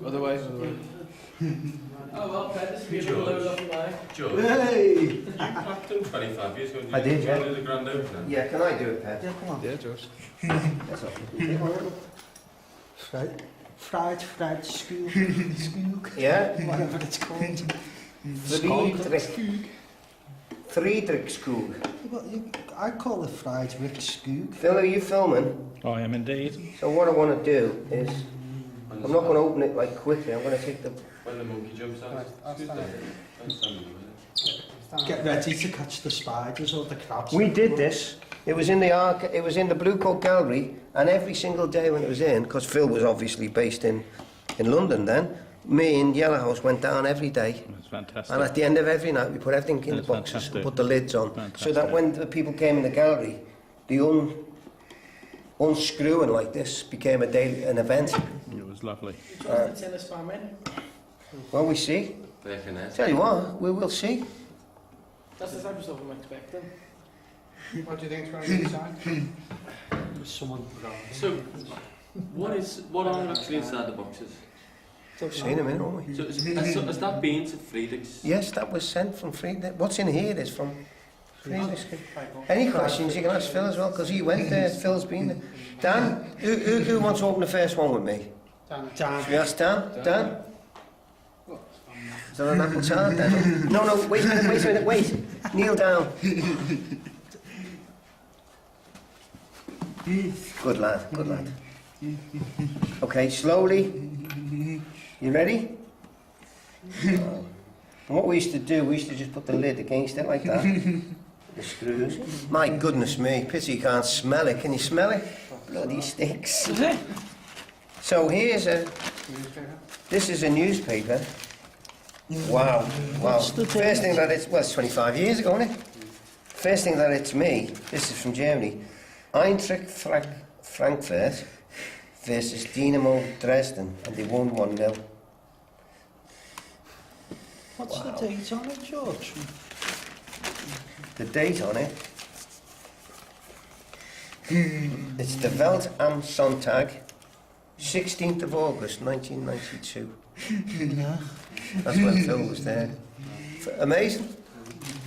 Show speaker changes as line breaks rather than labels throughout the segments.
Otherwise,
oh well, Pedro's been a load off mine.
Joe,
Hey!
you packed them 25 years ago.
I did, yeah.
Do the grand opening.
Yeah, can I do it, Ped?
Yeah, come on.
yeah, Josh.
That's all.
Fried skoog.
Yeah?
Whatever it's called.
Friedrichskoog.
I call it fried Rick skoog.
Phil, are you filming?
I am indeed.
So what I want to do is, I'm not going to open it like quickly, I'm going to take the...
When the monkey jumps out.
Get ready to catch the spiders or the crabs.
We did this. It was in the Blue Coat Gallery, and every single day when it was in, because Phil was obviously based in London then, me and Yellow House went down every day.
It's fantastic.
And at the end of every night, we put everything in the
That's
boxes
fantastic.
and put the lids on,
Fantastic.
so that when the people came in the gallery, the unscrewing like this became an event.
It was lovely.
You trust the tennis fan, man?
Well, we see.
Baconet.
Tell you what, we will see.
That's the type of stuff I'm expecting.
What do you think's going to be inside?
Someone
So, what are actually inside the boxes?
We've seen them in, haven't we?
So, has that been to Friedrich's?
Yes, that was sent from Friedrich. What's in here is from Friedrich. Any questions you can ask Phil as well, because he went there. Phil's been there. Dan, who wants to open the first one with me?
Dan.
Should we ask Dan? Dan? Is that an apple tart, Dan? No, wait a minute, wait. Kneel down. Good lad. Okay, slowly. You ready? And what we used to do, we used to just put the lid against it like that. The screws. My goodness me, pity you can't smell it. Can you smell it? Bloody sticks. So here's this is a newspaper. Wow. First thing that it's 25 years ago, isn't it? First thing that it's me, this is from Germany. Eintracht Frankfurt versus Dynamo Dresden, and they won 1-0.
What's the date on it, George?
The date on it, it's the Welt am Sonntag, 16th of August 1992.
Yeah.
That's when Phil was there. Amazing.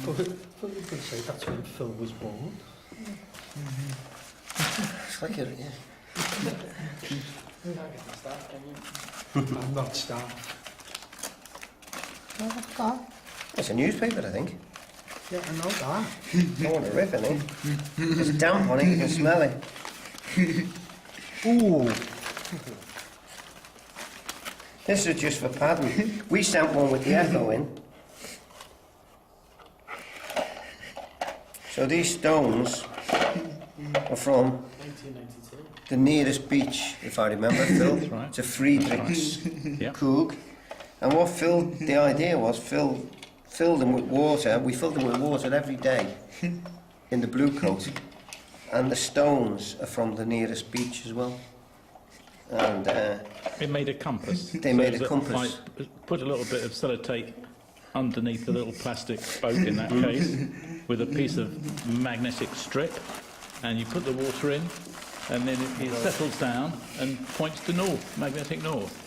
But you could say that's when Phil was born.
It's like a, yeah.
I'm not staff.
It's a newspaper, I think.
Yeah, I know that.
Don't want to rip it, eh? There's damp on it, you can smell it. Ooh. This is just for pattern. We sent one with the echo in. So these stones are from
1992.
the nearest beach, if I remember, Phil.
That's right.
It's a Friedrich's
Yep.
Koog. And what the idea was, filled them with water. We filled them with water every day in the Blue Coat. And the stones are from the nearest beach as well. And
It made a compass.
They made a
that
compass.
I put a little bit of sellotape underneath the little plastic boat in that case with a piece of magnetic strip, and you put the water in, and then it settles down and points to north, magnetic north.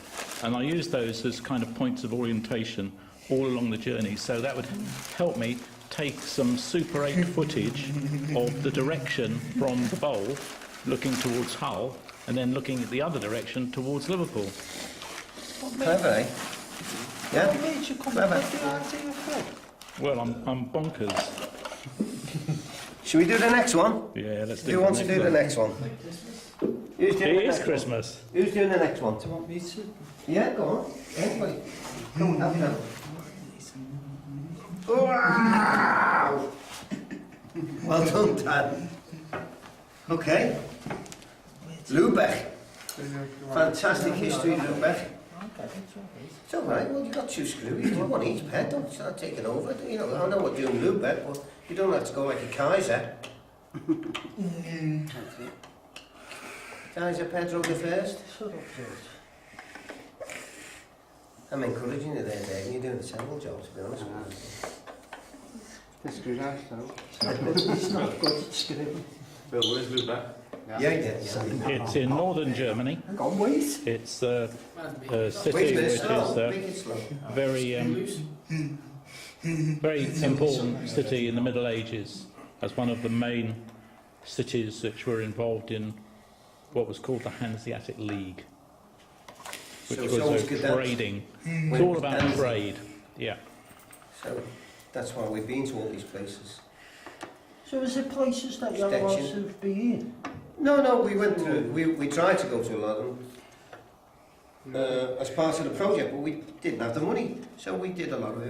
And I use those as kind of points of orientation all along the journey, so that would help me take some Super 8 footage of the direction from the bowl looking towards Hull and then looking at the other direction towards Liverpool.
clever, eh? Yeah?
What made you come up
Clever.
with the idea, Phil?
Well, I'm bonkers.
Should we do the next one?
Yeah, let's do
Who
the
wants to
next
do the
one.
next one? Who's doing
It
the
is
next
Christmas.
one? Who's doing the next one?
Do you want me to?
Yeah, go on. Anybody. Come on, have them. Wow! Well done, Dad. Okay. Lubeck. Fantastic history, Lubeck. It's all right. Well, you've got 2 screws. You do one each, Pet. Don't start taking over. You know, I know what doing Lubeck, but you don't have to go like a Kaiser. Kaiser, Pedro the first.
Shut up, George.
I'm encouraging you there, Dave. You're doing a terrible job, to be honest with you.
The screw knife, though.
It's not good at scribbling.
Phil, where's Luke back?
Yeah.
It's in northern Germany.
Hang on, wait.
It's a city
Wait a minute,
which is
slow. Make it slow.
very important city in the Middle Ages, as one of the main cities which were involved in what was called the Hanseatic League, which
So it's
was
always
a
good that-
trading. It's all about
Hanse.
trade. Yeah.
So that's why we've been to all these places.
So is it places that you're allowed to be in?
No, we went through. We tried to go to a lot of them as part of the project, but we didn't have the money, so we did a lot of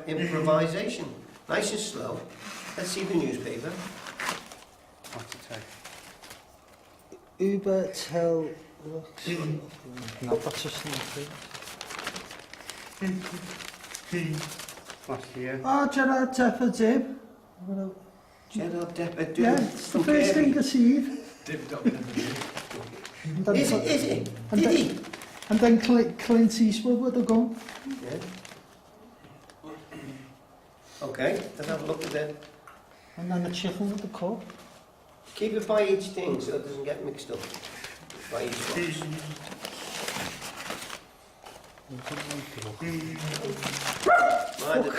improvisation, nice and slow. Let's see the newspaper.
What's it say?
Uber, tell... No, that's just
What's here?
Oh, Gerard Depper Dib.
Gerard Depper.
Yeah, it's the first thing I see.
Is it?
And
Did
then,
he?
and then Clint Eastwood would have gone.
Yeah. Okay, let's have a look at that.
And then the chicken with the cup.
Keep it by each thing so it doesn't get mixed up. By each box. Mind the dog.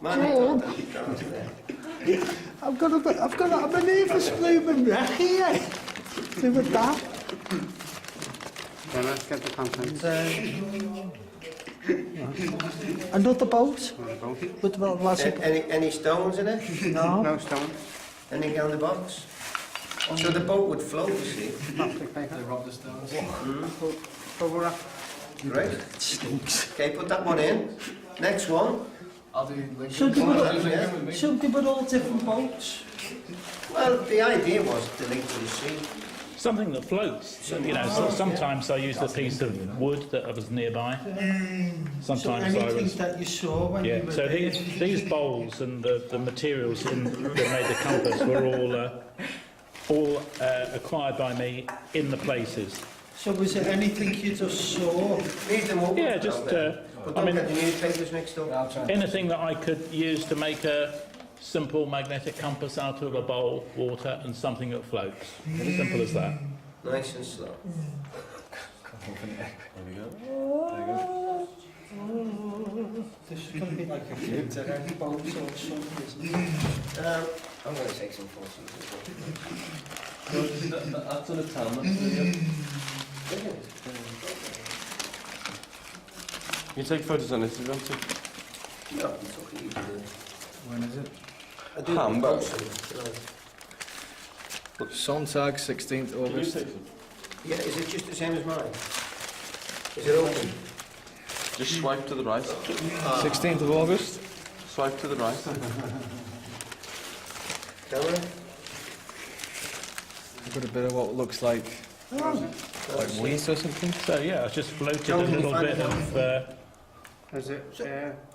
Mind the dog.
I'm a nervous blooming wreck here. Do with that.
Then let's get the contents.
Another boat.
Both.
With the plastic.
Any stones in it?
No.
No stone.
Anything on the box? So the boat would float, you see.
Plastic paper.
They rob the stones.
Bubble wrap.
Great.
It stinks.
Okay, put that one in. Next one.
I'll do Lincoln.
So they
Yeah.
were, so they were all different boats.
Well, the idea was to link to the sea.
Something that floats. So, you know, so sometimes I used a piece of wood that was nearby.
So
Sometimes I
anything
was.
that you saw when you
Yeah.
were
So
there.
these bowls and the materials that made the compass were all acquired by me in the places.
So was it anything you just saw?
Leave them open.
Yeah, just
But
I
don't
mean,
get the newspapers mixed up.
anything that I could use to make a simple magnetic compass out of a bowl, water, and something that floats. As simple as that.
Nice and slow.
This is going to be like a future boat or something, isn't it?
I'm going to take some photos as well.
That's on a town, You take photos on this, you want to?
No, it's okay. You can do it.
When is it?
I do
Hamburg.
Sontag, 16th August.
Yeah, is it just the same as mine? Is it open?
Just swipe to the right.
16th of August.
Swipe to the right.
Camera?
I've got a bit of what looks like wheat or something.
So yeah, I just floated a
John, can you
little
find
bit
it
of
Is it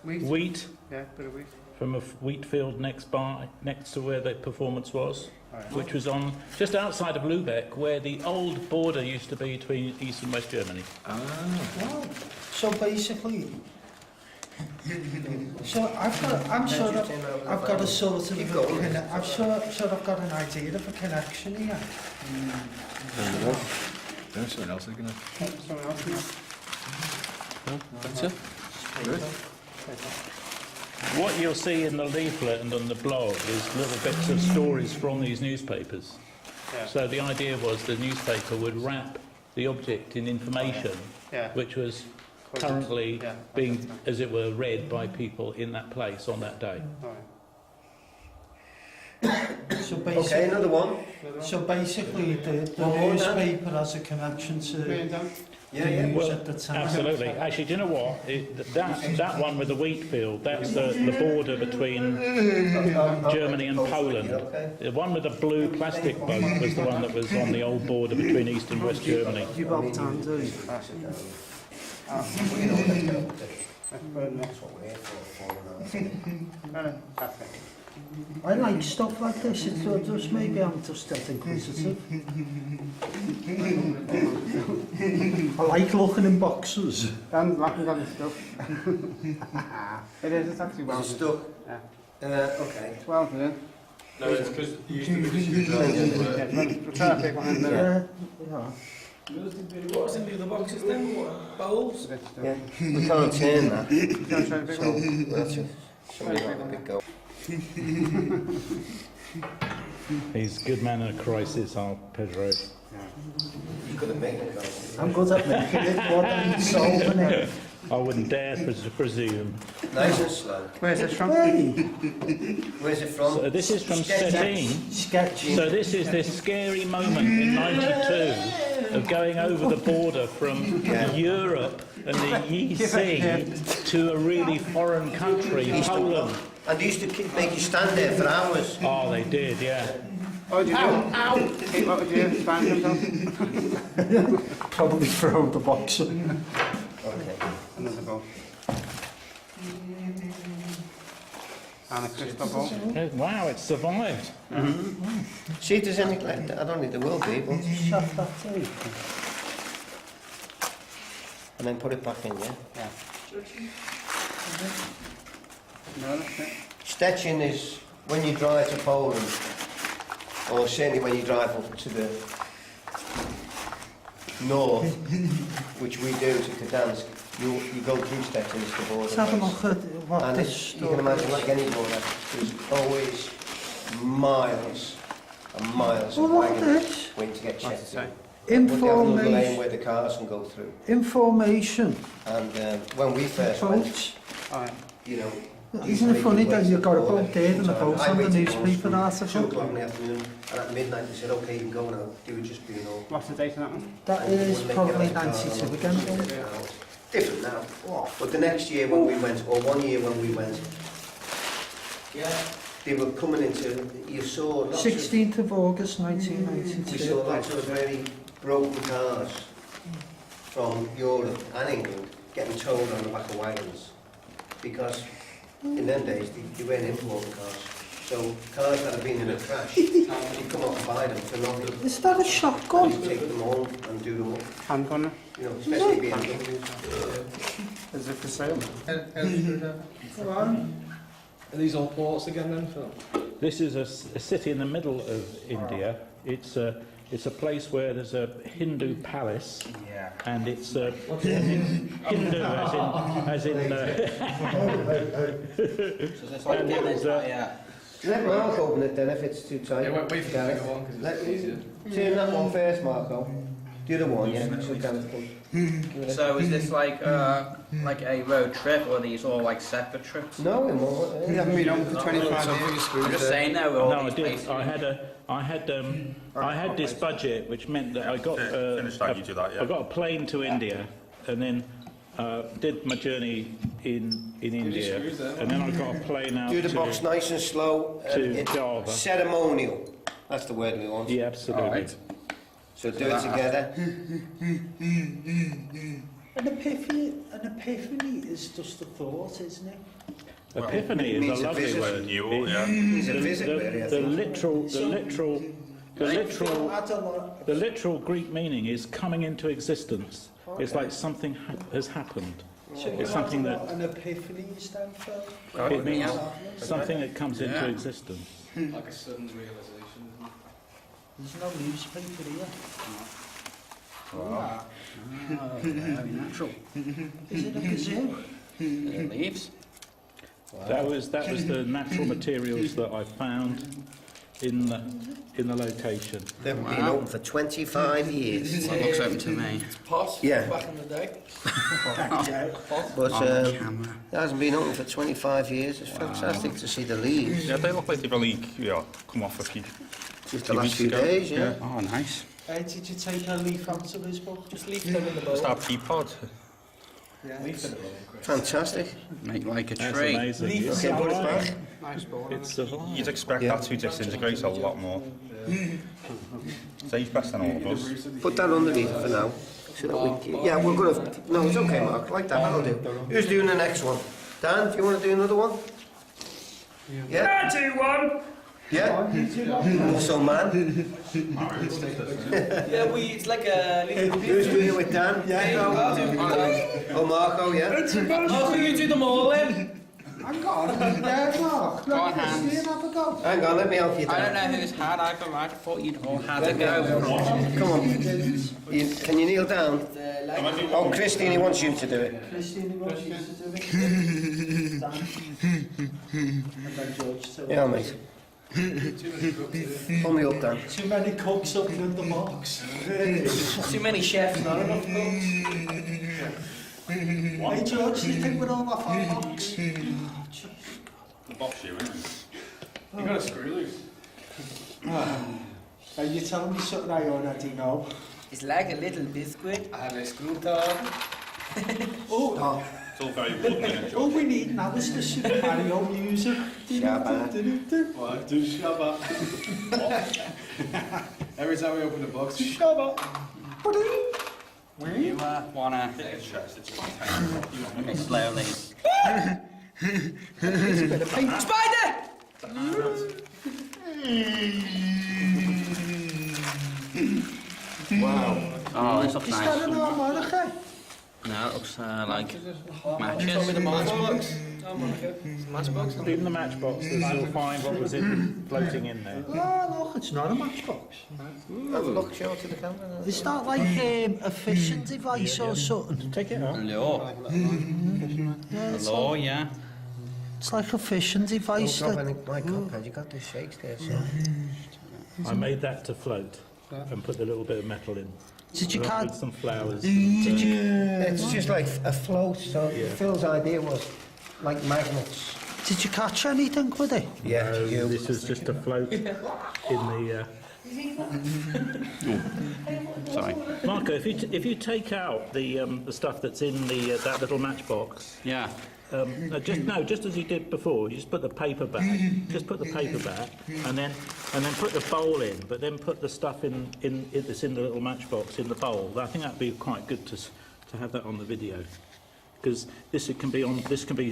wheat?
wheat
Yeah, bit of wheat.
from a wheat field next to where the performance was, which was on just outside of Lübeck, where the old border used to be between East and West Germany.
Wow. So basically, so I'm sure that I've got a sort of,
Keep going.
I'm sure I've got an idea of a connection here.
No, someone else is gonna. Someone else.
That's it. Good.
What you'll see in the leaflet and on the blog is little bits of stories from these newspapers.
Yeah.
So the idea was the newspaper would wrap the object in information,
Yeah.
which was currently
Yeah.
being, as it were, read by people in that place on that day.
So
Okay,
basically,
another one.
the
One more, Dan?
newspaper has a connection to
Yeah, yeah.
news
Well,
at the time.
Absolutely. Actually, do you know what? That one with the wheat field, that's the border between Germany and Poland.
Okay.
The one with the blue plastic boat was the one that was on the old border between East and West Germany.
You both times, do you?
That's what we're here for.
I like stuff like this. It's just maybe I'm just that inquisitive. I like looking in boxes.
Dan's laughing at the stuff. It is, it's actually well.
Is it stuck?
Yeah.
Okay.
12 minutes.
No, it's because it used to be the screwdriver.
We'll try to pick one in there.
Yeah.
What was in the other boxes then? Bowls?
Yeah, we can't turn that.
Try to pick
So
one.
that's just somebody got a big go.
He's a good man in a crisis, our Pedro.
You could have made it go.
I'm good at making it, more than solving it.
I wouldn't dare presume.
Nice and slow.
Where's this from?
Hey,
Where's it from?
So this is from Stettin.
sketchy.
So this is this scary moment in '92 of going over the border from Europe and the EC to a really foreign country, Poland.
And they used to make you stand there for hours.
Oh, they did, yeah.
What would you do? Keep what would you find yourself?
Probably throw the box in.
Okay.
Another bowl. And a crystal bowl.
Wow, it's survived.
See if there's anything like that. I don't think there will be, but...
Shut that too.
And then put it back in, yeah?
Yeah. No, that's it.
Stettin is when you drive to Poland, or certainly when you drive up to the north, which we do to Gdansk, you go through Stettin, it's the border.
Let's have a
place.
look at what
And
this
it's, you
stuff
can imagine
is.
like any border, there's always miles and miles of
Well, look at
wagons
this.
waiting to get
What's it
checked
say?
in. But they have another lane
Information.
where the cars can go through.
Information.
And when we first went,
Boats.
Alright.
you know...
Isn't it funny that you've got a
border.
boat there and a boat
I
on the
waited once
newspaper
from 2
article?
o'clock in the afternoon, and at midnight they said, okay, you can go now. They were just being all...
What's the date on that one?
That is probably 92 again. isn't it?
Different now. But the next year when we went, or 1 year when we went, they were coming into, you saw lots
16th of August
of, we
1992.
saw lots of very broken cars from Europe and England getting towed on the back of wagons. Because in them days, they weren't importing cars. So cars that had been in a crash, you come up and buy them for nothing.
Is that a shotgun?
You take them home and do them up.
Handgun.
You know, especially BMWs.
Is it for sale?
Are these all ports again then, Phil?
This is a city in the middle of India. It's a place where there's a Hindu palace, and it's Hindu as in. And there's
Let Mark open it then if it's too tight.
Yeah, wait for the
Gareth.
bigger one because
Let
it's
me
easier.
turn that one first, Marco. The other one, yeah. So Gareth can.
So is this like a road trip, or are these all like separate trips?
No, we won't.
You haven't been on for 25 years.
I'm just saying now, we're all
no, I
these
did.
places.
I had this budget, which meant that I got I got a plane to India, and then did my journey in India,
screws there.
and then I got a plane out
Do the
to.
box nice and slow.
to
It's
Java.
ceremonial. That's the word we want.
Yeah, absolutely.
Alright.
So do it together.
An epiphany is just a thought, isn't it?
Epiphany
it
is
means
a
a
lovely
visit.
word.
It's a visit, really, I
The
think.
literal Greek meaning is coming into existence. It's like something has happened. It's something that
An epiphany stand for?
it means something that comes into existence.
Like a sudden realisation, isn't it?
There's no newspaper here.
Very natural.
Is it a gazoo?
Leaves.
That was the natural materials that I found in the location.
They've been open for 25 years.
Well, it looks open to me.
Pots
Yeah.
back in the day.
But
Camera.
it hasn't been open for 25 years. It's fantastic to see the leaves.
Yeah, they look like they've only come off a few.
Just the last few days, yeah.
Oh, nice.
Did you take a leaf out of his book?
Just leave them in the bowl.
Just our pea pod.
Fantastic.
Make like a
That's
tree.
amazing.
Okay, put it back.
Nice ball.
It's survived.
You'd expect that to disintegrate a lot more. Safe best than all of us.
Put that underneath for now. So that we, yeah, we're going to... No, it's okay, Mark. Like that, that'll do. Who's doing the next one? Dan, do you want to do another one? Yeah? I do one! Yeah? Also, man.
Yeah, it's like a little
Who's doing it with Dan?
I'll do
Oh, Marco, yeah?
Oh, you do them all then?
Hang on, Mark.
Go on, Hans.
Have a go.
Hang on, let me help you
I don't
down.
know who's had. I thought you'd all had a go.
Come on. Can you kneel down? Oh, Christine, he wants you to do it.
Christine wants you to do it. Dan. And then George too.
Yeah, mate. Pull me up, Dan.
Too many cooks up in the box.
Too many chefs, not enough cooks.
Hey George, do you think we're all off our box?
The box you, isn't it?
You got a screw loose.
Are you telling me something I already know?
It's like a little biscuit. I have a screw top.
Oh,
It's all very wooden, isn't it?
all we need now is the Super Mario music.
Shabba.
What? Do shabba. Every time we open the box, shabba.
You wanna okay, slowly. Spider!
Wow.
Oh, this looks
Is that
nice.
an harmonica?
No, it looks like matches.
Even the matchboxes, you'll find what was floating in there.
Oh, look, it's not a matchbox.
Have a look, show to the camera.
Is that like a fishing device or something?
Take it out.
Hello.
Yeah,
Hello, yeah.
it's like a fishing device.
Drop
That,
any my cuphead, you got the shakes there, so.
I made that to float and put a little bit of metal in.
did you
With
catch?
some flowers.
It's just like a float, so
Yeah.
Phil's idea was like magnets.
Did you catch anything with it?
Yeah, you.
This is just a float in the...
Sorry.
Marco, if you take out the stuff that's in the that little matchbox,
Yeah.
just as you did before, you just put the paper back, and then put the bowl in, but then put the stuff in that's in the little matchbox in the bowl. I think that'd be quite good to have that on the video, because this can be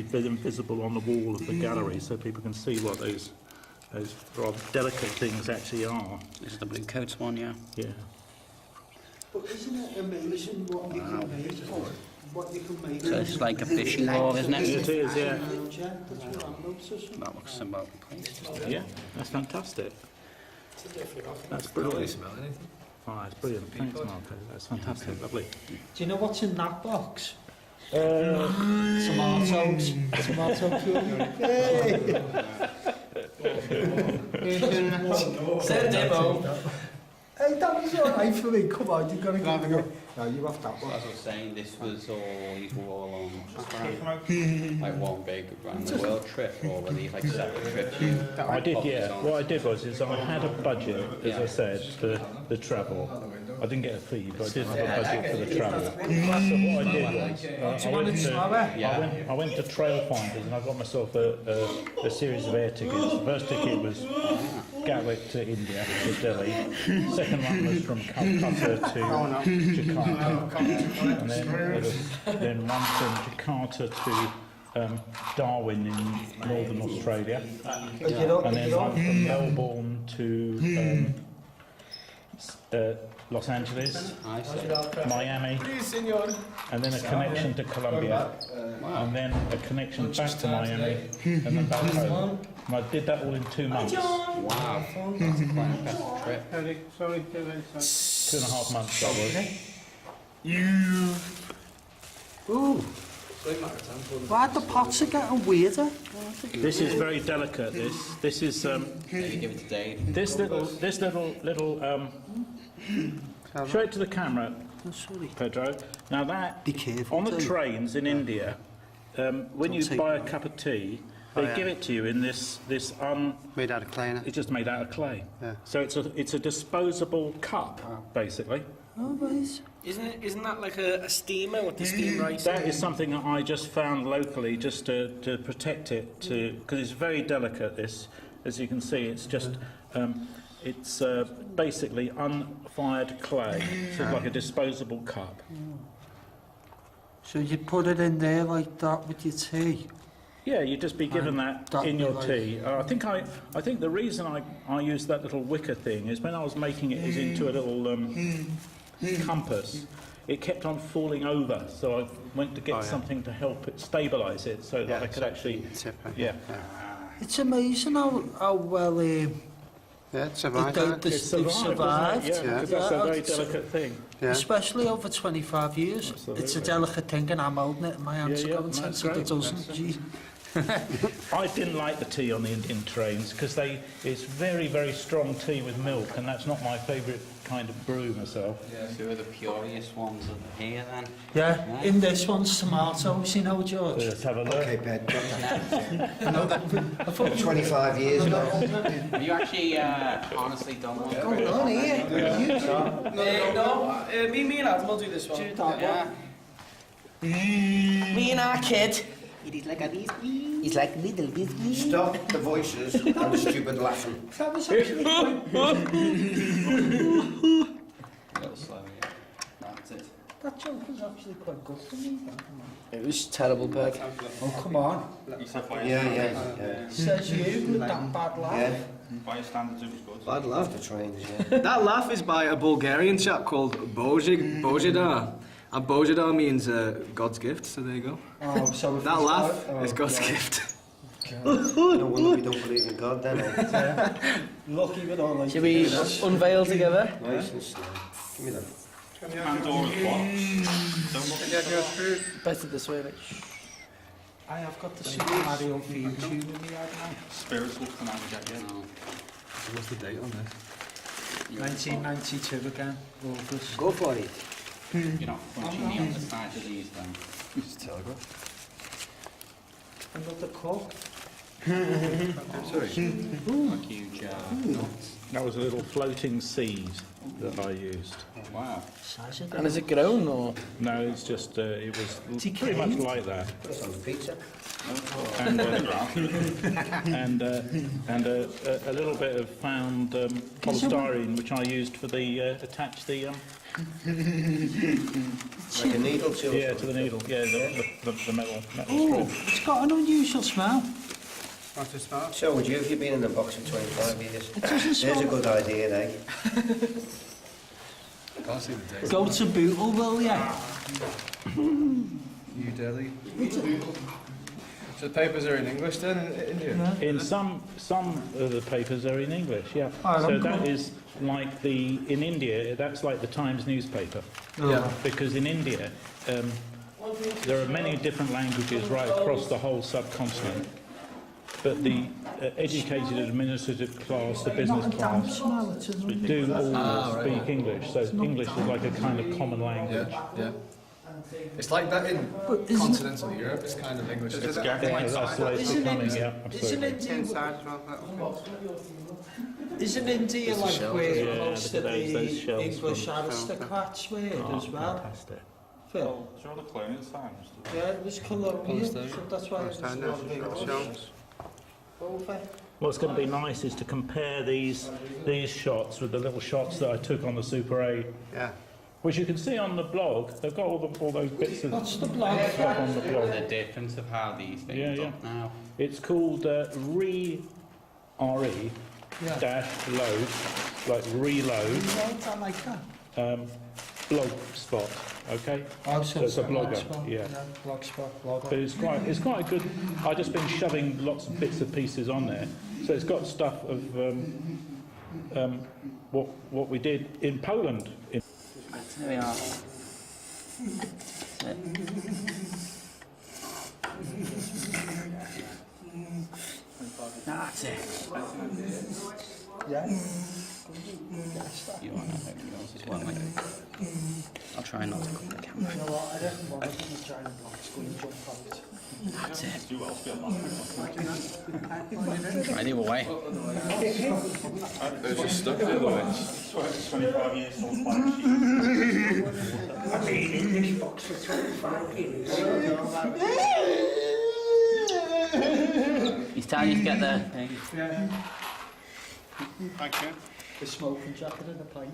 visible on the wall of the gallery, so people can see what those rather delicate things actually are.
This is the blue coats one, yeah.
Yeah.
But isn't it amazing what you can make? What you can make?
So it's like a fishing ball, isn't it?
It is, yeah.
That's what I'm noticing.
That looks about placed.
Yeah, that's fantastic. That's brilliant. Oh, that's brilliant. Thanks, Marco. That's fantastic. Lovely.
Do you know what's in that box? Tomatoes. Tomato curry.
Send demo.
Hey, that was alright for me. Come on, you've got to give me a... No, you have that one.
As I was saying, these were all on like one big around the world trip, or were these like separate trips?
I did, yeah. What I did was I had a budget, as I said, for the travel. I didn't get a fee, but I did have a budget for the travel. So what I did was I went to Trail Finders and I got myself a series of air tickets. The first ticket was Gatwick to India, to Delhi. Second one was from Calcutta to Jakarta. And then one from Jakarta to Darwin in northern Australia. And then one from Melbourne to Los Angeles, Miami, and then a connection to Colombia, and then a connection back to Miami, and then back home. And I did that all in 2 months.
Wow, that's quite an impressive trip.
2.5 months that was.
Ooh. Why the pots are getting weirder?
This is very delicate. This is
Maybe give it to Dave.
this little show it to the camera,
Oh, sorry.
Pedro. Now that
Be careful,
on the
too.
trains in India, when you
take
buy a
that.
cup of tea, they give it to you in this
Made out of clay, innit?
it's just made out of clay.
Yeah.
So it's a disposable cup, basically.
Oh, right.
Isn't that like a steamer with the steam rice?
That is something that I just found locally, just to protect it, because it's very delicate. This, as you can see, it's just it's basically unfired clay, so it's like a disposable cup.
So you put it in there like that with your tea?
Yeah, you'd just be given that
that'd
in
be
your
like-
tea. I think the reason I used that little wicker thing is when I was making it is into a little compass. it kept on falling over. So I went to get something to help it stabilise it, so that I could actually. Yeah.
It's amazing how well
Yeah, it's survived.
they've survived.
Yeah, because that's a very delicate thing.
Yeah.
Especially over 25 years.
Absolutely.
It's a delicate thing, and I'm holding it in my hands
Yeah, yeah,
going 10
that's
to the
great.
dozen. Gee.
I didn't like the tea on the Indian trains because it's very, very strong tea with milk, and that's not my favourite kind of brew myself.
Two of the puriest ones are here then.
Yeah, in this one's tomatoes, you know, George.
Let's have a look.
Okay, Ben. I thought 25 years ago.
Have you actually honestly done one?
What's going on here?
Me and Adam will do this one.
Yeah.
Me and our kid.
He's like little Disney.
Stop the voices and the stupid laughing.
That was actually quite
A little slow, yeah. That's it.
That joke was actually quite good for me.
It was terrible, Peg.
Oh, come on.
Yeah.
Says you with that bad laugh.
Yeah.
By your standards, it was good.
Bad laugh.
The trains, yeah.
That laugh is by a Bulgarian chap called Bojidar. And Bojidar means God's gift, so there you go.
Oh, so if
That
it's
laugh
God-
is God's
God.
gift.
No wonder we don't believe in God, then.
Lucky with all those.
Should we unveil together?
Nice and slow. Give me that.
Pandora's box. Don't look at it.
Better this way, like.
I have got the Super Mario theme tune in me right now.
Spiritual command, yeah.
What's the date on this?
1992 again, August.
Go for it.
You're not punching the underside of these then.
Just telegraph.
Another cup.
Sorry.
A huge nuts.
That was a little floating seed that I used.
Wow.
Size of
And is it grown or?
No, it's just, it was
Decayed.
pretty much like that.
Some pizza.
And, and a little bit of found polystyrene, which I used for the, attach the,
Like a needle to
yeah, to the needle, yeah, the metal
Oh,
strip.
it's got an unusual smell.
What's the smell?
So would you if you've been in the box for 25 years?
It doesn't
There's
smell.
a good idea, eh?
Can't see the date.
Go to Bootle, will ya?
New Delhi. So the papers are in English then in India?
In some of the papers are in English, yeah.
Oh,
So
I'm
that
cool.
is like in India, that's like the Times newspaper.
Yeah.
Because in India, there are many different languages right across the whole subcontinent. But the educated administrative class, the business
Not a damp
class,
smell, it's an
do all
right.
speak English. So English is like a kind of common language.
Yeah. It's like that in
But isn't-
continental Europe. It's kind of English. It's
Yeah, that's the way it's
Isn't
becoming,
it-
yeah,
Isn't
absolutely.
India like
shells,
where
yeah,
most of
those
the
shells
English
from-
aristocrats were as well?
Fantastic.
Phil?
Sure, the colonial times.
Yeah, it was colonial, so that's why it was a lot of English. Over.
What's going to be nice is to compare these shots with the little shots that I took on the Super 8,
Yeah.
which you can see on the blog. They've got all those bits of
What's the blog?
stuff on the blog.
The difference of how these things
Yeah, yeah.
look now.
It's called RE dash load, like reload,
I like that.
blog spot. Okay.
Oh,
So it's a blogger,
Blogspot,
yeah.
Blogspot,
But
blogger.
it's quite a good. I've just been shoving lots of bits and pieces on there, so it's got stuff of what we did in Poland.
There we are. That's it.
Yeah.
You want to hope yours as well, mate. I'll try not to cover the camera.
You know what, I reckon one of them is trying to block school and jump out.
That's it.
Do well to be on
Try the other way.
It's just stuck the other way.
25 years old flag
He's telling you to get there.
Thank you.
The smoking jacket and the pipe.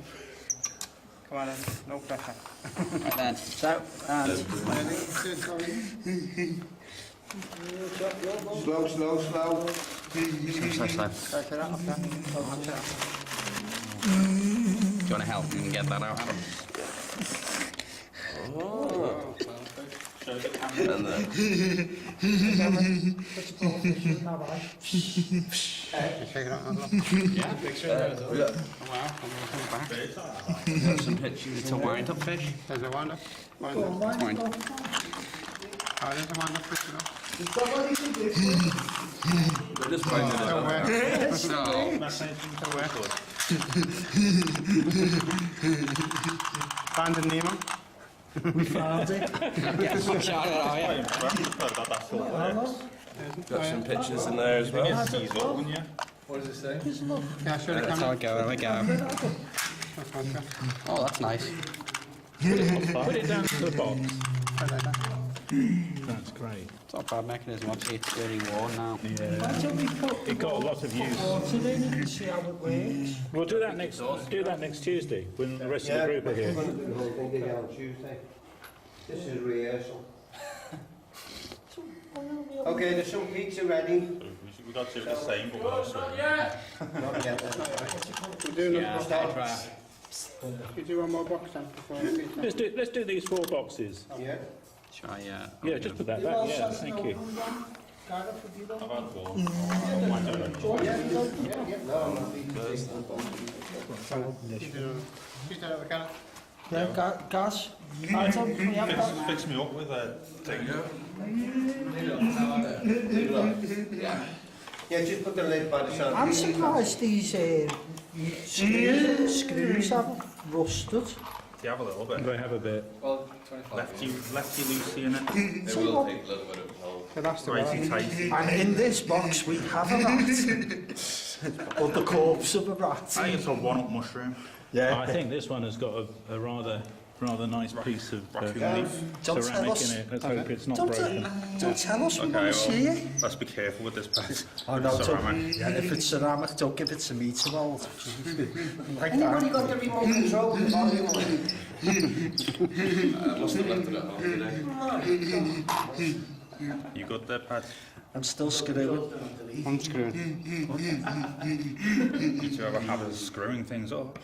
Come on then. No pressure.
Right then. So, and
Slow, slow, slow.
so. Do you want to help me and get that out? Adam?
Show the camera.
And then,
Check it out.
Yeah, picture of it.
Look,
Oh, wow, I'm going to come back. Got some pictures. It's a wind-up fish.
There's a wind up. Wind up.
Wind.
Oh, there's a wind up fish.
we're just finding it out.
Finding Nemo.
We found it.
Got some pictures in there as well.
What does it say?
Yeah, show the
That's how
camera.
I go, there we go. Oh, that's nice.
Put it down to the box.
Like that.
That's great.
It's not a bad mechanism, obviously it's really worn now.
Yeah.
Why don't we put
It got a lot of use.
water in it and see how it works?
We'll do that next Tuesday when the rest of the group are
we're
here.
going to do the whole thing again on Tuesday. This is rehearsal. Okay, there's some pizza ready.
We got to do the same, but we're also.
Not yet.
We're doing
Yeah,
it.
I'll try.
You do one more box then before we eat.
Let's do these 4 boxes.
Yeah.
Try, yeah.
Yeah, just put that back. Yeah, thank you.
I've had one.
No, I'm not eating this.
You do it over camera.
Yeah, gas. Adam, can we have that?
Fix me up with a thing.
Yeah, just put the lid by the side.
I'm surprised these screws haven't rusted.
You have a little bit.
They have a bit.
Lefty loosey in it.
It will take a little bit of help.
So that's the
Righty
one.
tighty.
And in this box we have a rat. Or the corpse of a rat.
I think it's a one-up mushroom.
I think this one has got a rather nice piece of
Raccoon leaf.
Don't tell
ceramic
us.
in it. Let's hope it's not
Don't
broken.
tell us we
Okay,
want to
well,
see it.
let's be careful with this place.
Oh no,
Ceramic.
yeah, if it's ceramic, don't give it to me to hold. Like
Anybody
that.
got the remote control of the volume?
I must have left it at home today.
You got there, Pat?
I'm still screwing.
Unscrewing.
You two have a habit of screwing things up.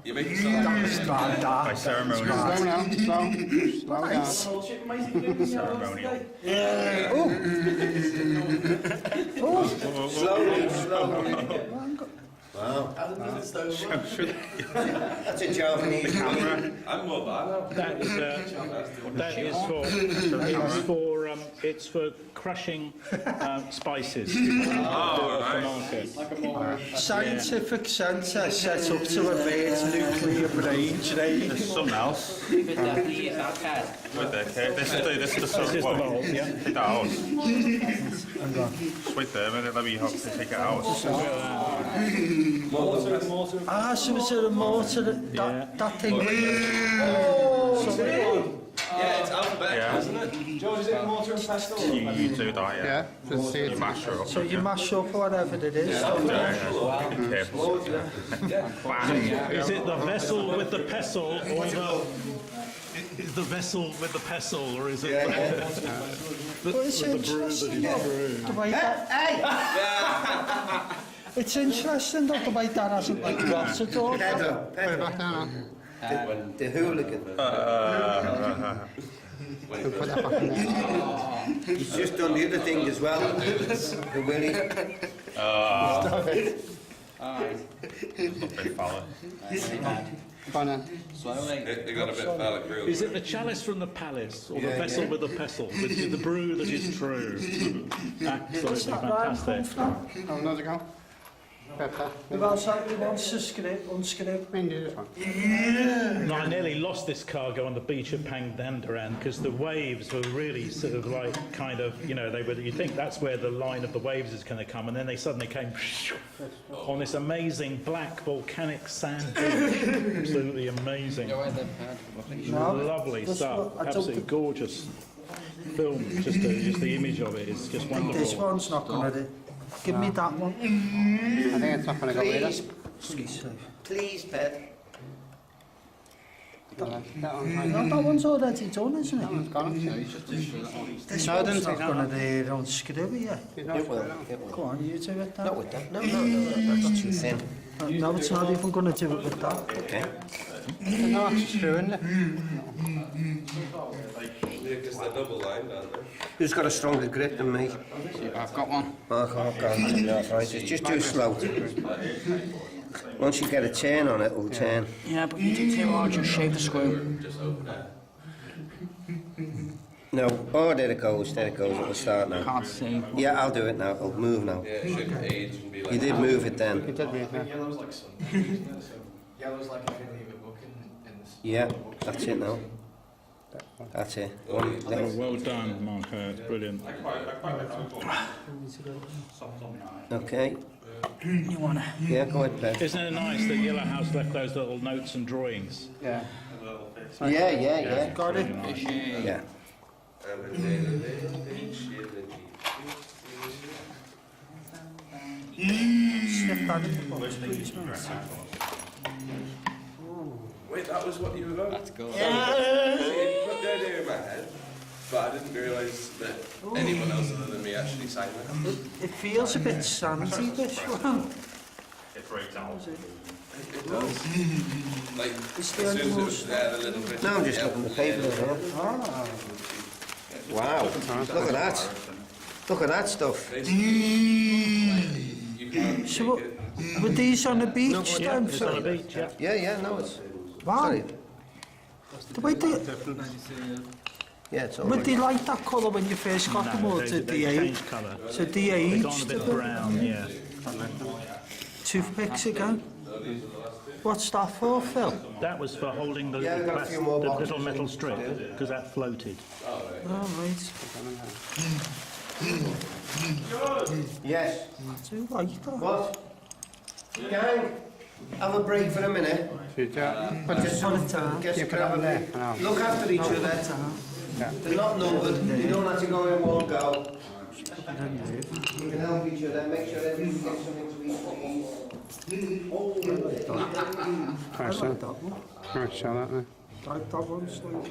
You make it sound like
Stand
By
down.
ceremony.
Slow now. Slow down.
Ceremonial.
Slowly, slowly. Wow. That's a Japanese camera.
I'm more bad.
It's for crushing spices.
Oh, nice.
Scientific centre set up to avert nuclear brain drain.
There's something else
But definitely is that cat.
with the cake. This is the
This is the bowl, yeah.
Take that out. Just wait there a minute, let me help to take it out.
Ah, so it's a mortar, that thing.
Yeah, it's alphabetical,
Yeah.
isn't it?
You do that, yeah.
Yeah, just see
You
it.
mash her up.
So you mash up whatever it is.
Be careful. Bang.
Is it the vessel with the pestle, or is the vessel with the pestle, or is it
But it's interesting, the way that... It's interesting that the way that hasn't like rotted or...
Pedro,
Put it back down
the hooligan.
now. Put that back in there.
He's just done the other thing as well. The Willie.
Alright.
Big fella.
Go on then.
Slowly.
They got a bit phallic, really.
is it the chalice from the palace, or the vessel with the pestle, the brew that is true? Absolutely fantastic.
Oh, another go. Pepper.
Who else wants to unscrew?
Me and you this one.
No, I nearly lost this cargo on the beach at Pangandaran because the waves were really sort of like kind of, you know, you think that's where the line of the waves is going to come, and then they suddenly came on this amazing black volcanic sand beach. Absolutely amazing. Lovely
this
stuff.
one, I don't
Absolutely
think-
gorgeous film. Just the image of it is just wonderful.
This one's not going to do. Give me that one.
I think it's not going to go either.
Please, Pet.
That one's
No,
right.
that one's already done, isn't
That
it?
one's gone.
This
No, I didn't
one's
take
not going to unscrew it yet.
He's not
It will.
screwed on.
It will.
Go on, you do it then.
Not with that. No, that's too thin.
No, it's not even going to do it with that.
Okay.
There's no actual screw in there.
Yeah, because they're double lined, aren't they?
Who's got a stronger grip than me?
I've got one.
I can't do that, right? It's just too slow. Once you get a turn on it, it'll turn.
Yeah, but you do too hard, just shave the screw.
Just open it.
No. Oh, there it goes, it'll start now.
Can't see.
Yeah, I'll do it now, it'll move now.
Yeah, it should age and be like...
You did move it then.
It did move, yeah.
Yellow's like sun, isn't it? So yellow's like if you leave a book in the
Yeah, that's it now. That's it. One
Oh,
little.
well done, Marco. It's brilliant.
Okay.
You wanna?
Yeah, go ahead, Ben.
Isn't it nice that Yellow House left those little notes and drawings?
Yeah.
Yeah.
Got it?
Yeah.
Slip that in the box, please, mate.
Wait, that was what you were going?
That's good.
See, you put the idea in my head, but I didn't realise that anyone else other than me actually signed it.
It feels a bit sandy, this one.
It does. Like, as
there
soon
any
as it
more
was there, the little bit...
No, I'm just looking at the paper there. Wow. Look at that. Look at that stuff.
You can't
So,
take it.
were these on the beach
Yeah,
then,
it's on the
Phil?
beach, yeah.
Yeah, no, it's...
Wow.
Sorry.
The way they,
Yeah, it's all
were
right.
they like that colour when you first got them, or did
they
they age?
changed colour.
So they
They've gone a
aged
bit
a bit?
brown, yeah.
Toothpicks again? What's that for, Phil?
That was for holding the,
Yeah,
little,
we've got a few more
the
boxes
little metal
to
strip,
do.
because that floated.
Oh, right.
Yes.
I do like that.
What? Gang, have a break for a minute.
But just on a time.
Guess
Yeah,
you
put
can
it
have
on
a
there.
break.
I know.
Look after each other. They're not numbered. You don't have to go in one go. You can help each other. Make sure everyone gets something to eat, please.
I like that one.
Right, show that there.
That one's like,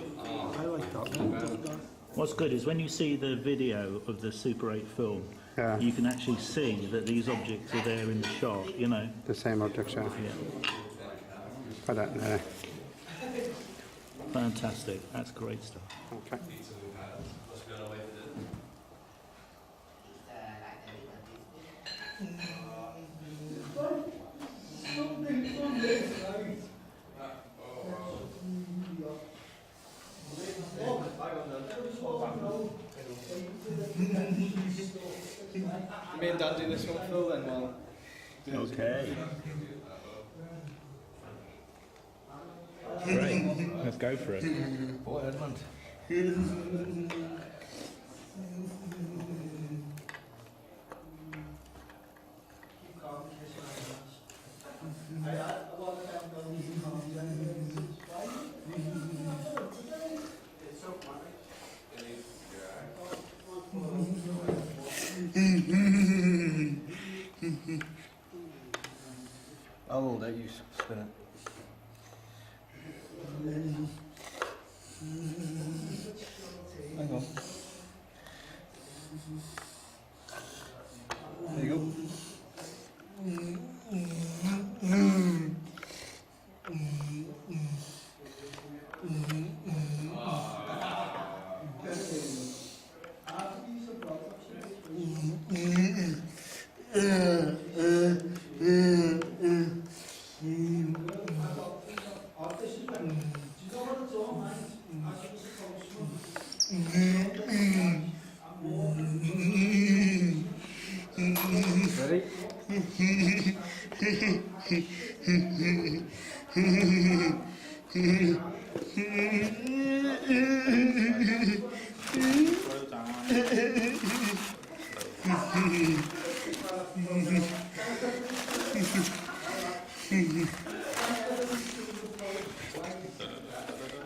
I like that one.
What's good is when you see the video of the Super 8 film,
Yeah.
you can actually see that these objects are there in the shot, you know.
The same object, yeah.
Yeah.
Put that there.
Fantastic. That's great stuff.
Okay.
Me and Dad do this one, Phil, then while...
Okay. Great. Let's go for it.
Boy, Edmund. How old are you spinning? Hang on. There you go. Ready?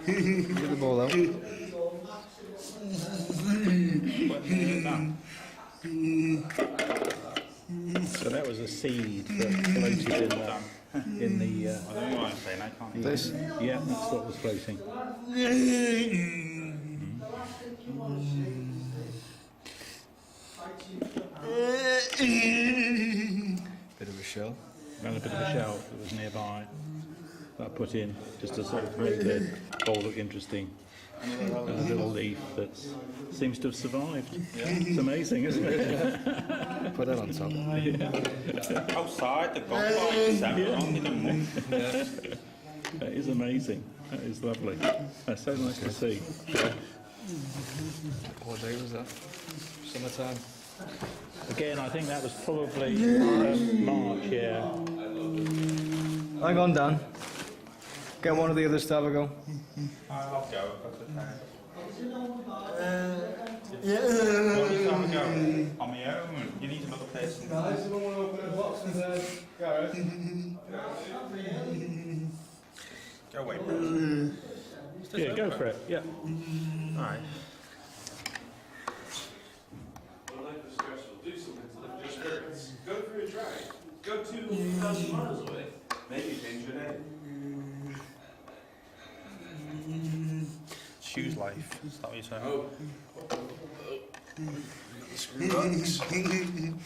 Get the ball out.
So that was a seed that floated in the
I don't know what I'm saying, I can't even.
This.
yeah, that's what was floating.
Bit of a shell.
And a bit of a shell that was nearby. that I put in just to sort of make the bowl look interesting. And a little leaf that seems to have survived. It's amazing, isn't it?
Put that on top.
Outside the golf ball, seven in the month.
That is amazing. That is lovely. That's so nice to see.
What day was that? Summertime.
Again, I think that was probably March, yeah.
Hang on, Dan. Get one of the others to have a go.
I'll go.
Yeah.
Have a go on my own. You need another person. Go away, bro.
Yeah, go for it. Yeah.
Alright.
When life is stressful, do something to lift your spirits. Go for a drive. Go 2,000 miles away. Maybe change your name.
Choose life. Is that what you're saying?
Oh. Screw bugs. In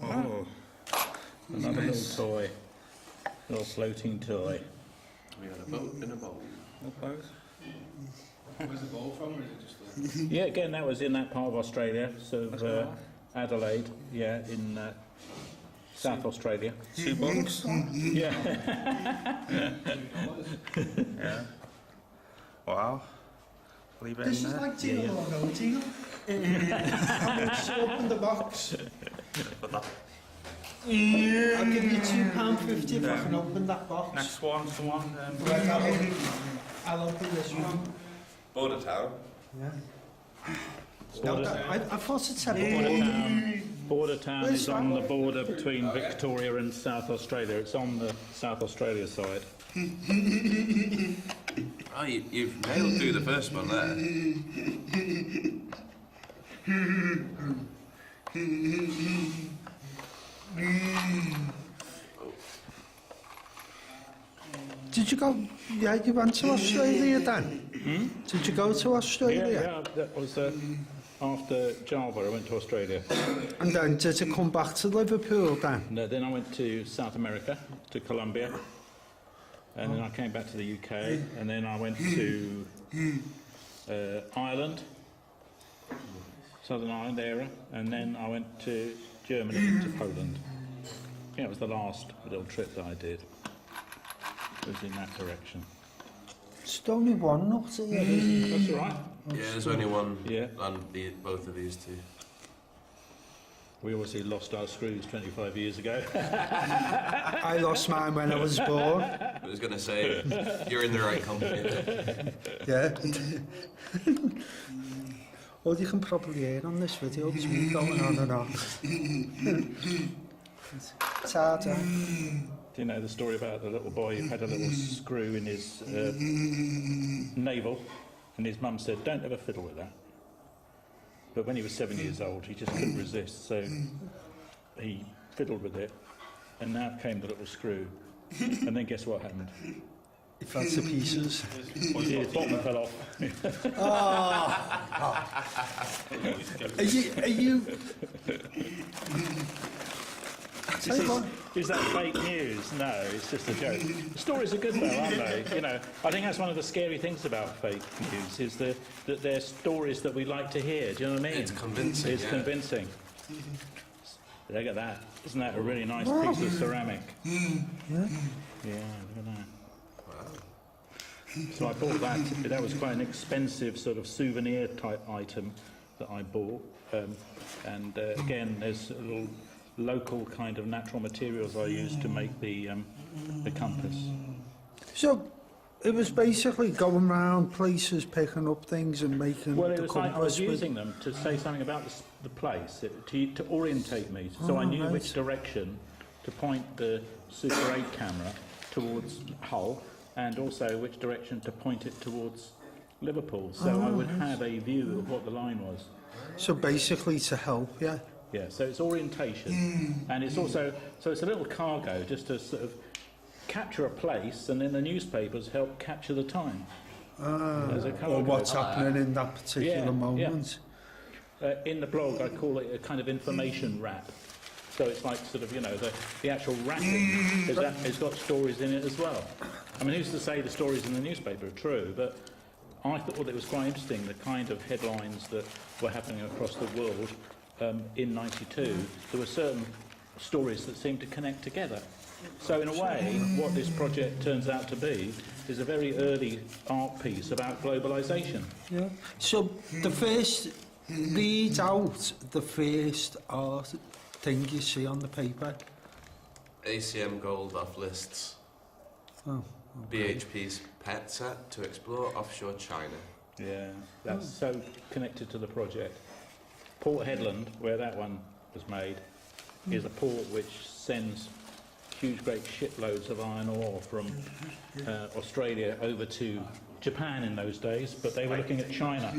Oh,
Another little toy. Little floating toy.
We had a boat in a bowl.
what clothes?
Where's the ball from, or is it just the...
Yeah, again, that was in that part of Australia, so Adelaide, yeah, in South Australia.
2 bucks?
Yeah.
Yeah. Wow. Leave it
This
in
is
there.
like Tina logo, Tina. How much open the box?
Put that.
I'll give you £2.50 if I can open that box.
Next one's the one.
Right, I'll open this one.
Border town.
Yeah. No, I thought it said
Border town is on the border between Victoria and South Australia. It's on the South Australia side.
Oh, you've nailed through the first one there.
Did you go? Yeah, you went to Australia then? Did you go to Australia?
Yeah, that was after Java. I went to Australia.
And then did you come back to Liverpool then?
No, then I went to South America, to Colombia, and then I came back to the UK, and then I went to Ireland, Southern Ireland area, and then I went to Germany, to Poland. Yeah, it was the last little trip that I did. It was in that direction.
It's only one nut here, isn't it?
That's all right.
Yeah, there's only one
Yeah.
on both of these two.
We obviously lost our screws 25 years ago.
I lost mine when I was born.
I was going to say, you're in the right company.
Yeah. Well, you can probably hear on this video, it's me going on and on. It's hard, eh?
Do you know the story about the little boy who had a little screw in his navel, and his mum said, "Don't ever fiddle with that." But when he was 7 years old, he just couldn't resist, so he fiddled with it, and out came the little screw. And then guess what happened?
It fell to pieces.
His bottom fell off.
Are you...
Is that fake news? No, it's just a joke. The stories are good though, aren't they? You know, I think that's one of the scary things about fake news, is that they're stories that we like to hear. Do you know what I mean?
It's convincing,
It's
yeah.
convincing. Look at that. Isn't that a really nice piece of ceramic?
Yeah.
Yeah, look at that. So I bought that. That was quite an expensive sort of souvenir type item that I bought. Again, there's little local kind of natural materials I used to make the compass.
So it was basically going around places, picking up things and making
Well, it
the
was like I
compass
was
with-
using them to say something about the place, to orientate me, so I knew
right.
which direction to point the Super 8 camera towards Hull, and also which direction to point it towards Liverpool, so I would have a view of what the line was.
So basically to help, yeah.
Yeah, so it's orientation, and it's also, so it's a little cargo just to sort of capture a place, and then the newspapers help capture the time. As a cargo.
Or what's happening in that particular
Yeah,
moment.
In the blog, I call it a kind of information wrap. So it's like sort of, you know, the actual wrapping has got stories in it as well. I mean, who's to say the stories in the newspaper are true, but I thought it was quite interesting, the kind of headlines that were happening across the world in '92. There were certain stories that seemed to connect together. So in a way, what this project turns out to be is a very early art piece about globalisation.
Yeah. So the first, read out the first art thing you see on the paper.
ACM Gold off lists.
Oh.
BHP's pet set to explore offshore China.
Yeah, that's so connected to the project. Port Hedland, where that one was made, is a port which sends huge, great shiploads of iron ore from Australia over to Japan in those days, but they were looking at China.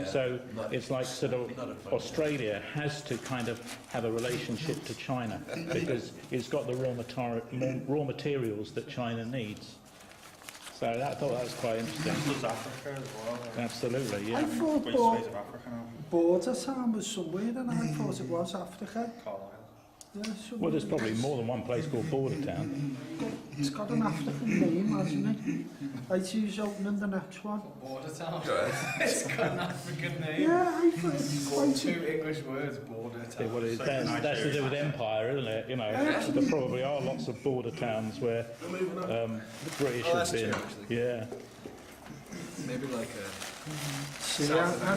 So it's like sort of Australia has to kind of have a relationship to China because it's got the raw materials that China needs. So I thought that was quite interesting.
There's Africa as well.
I
Absolutely, yeah.
thought
Great space of Africa now.
Border Town was somewhere and I thought it was Africa.
Carlisle.
Yeah,
Well, there's probably more than one place called Border Town.
it's got an African name, hasn't it? Right, who's opening the next one?
Border town. It's got an African name.
Yeah, I thought it's quite...
Two English words, border
Yeah,
town.
well, that's to do with empire, isn't it? You know, there probably are lots of border towns where the British have been.
True, actually.
Yeah.
Maybe like a...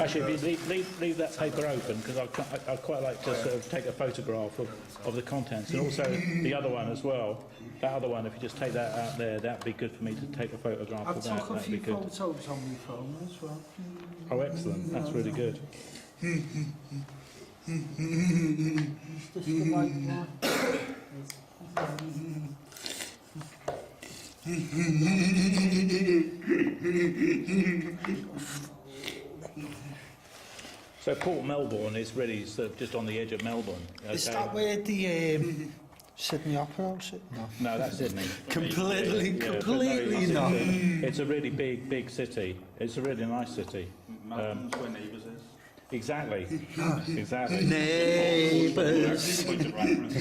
Actually, if you leave that paper open, because I'd quite like to sort of take a photograph of the contents, and also the other one as well. That other one, if you just take that out there, that'd be good for me to take a photograph
I've
of that.
took a
That'd be
few
good.
photos on my phone as well.
Oh, excellent. That's really good.
Is this the right one?
So Port Melbourne is really sort of just on the edge of Melbourne. Okay?
Is that where the Sydney Opera House is? No.
No, that's Sydney.
Completely
but
not.
It's a really big city. It's a really nice city.
Melbourne's where Neighbours is.
Exactly. Exactly.
Neighbours.
Point of reference.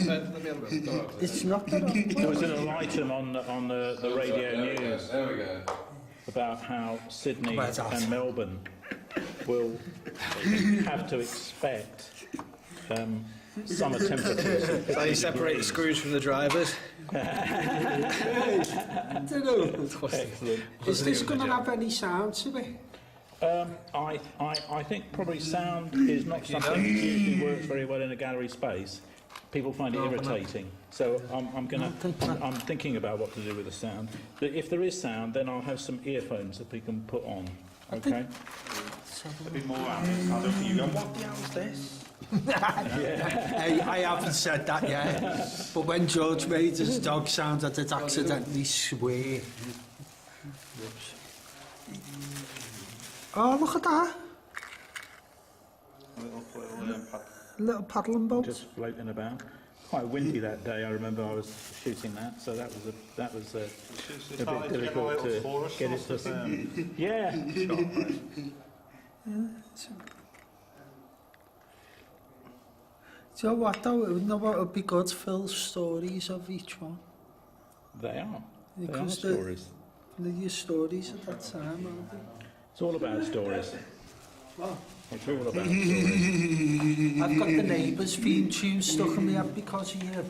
Let me have a go.
It's not that
There was a little item on the radio news
There we go.
about how Sydney
Where's that?
and Melbourne will have to expect summer temperatures.
So you separate the screws from the drivers.
Excellent.
Is this going to have any sound to it?
I think probably sound is not something that usually works very well in a gallery space. People find it irritating. So I'm thinking about what to do with the sound. But if there is sound, then I'll have some earphones that we can put on. Okay?
A bit more ambient. I don't think you go, what the hell's this?
I haven't said that yet. But when George made his dog sound, I did accidentally swear. Oh, look at that. Little paddling boat.
Just floating about. Quite windy that day. I remember I was shooting that, so that was a bit difficult to get it to. Yeah.
Do you know what though? It would be good to fill stories of each one.
They are. They are
Because
stories.
the stories at that time, aren't they?
It's all about stories.
Well,
It's all about stories.
I've got the neighbours' theme tune stuck in my head because of you.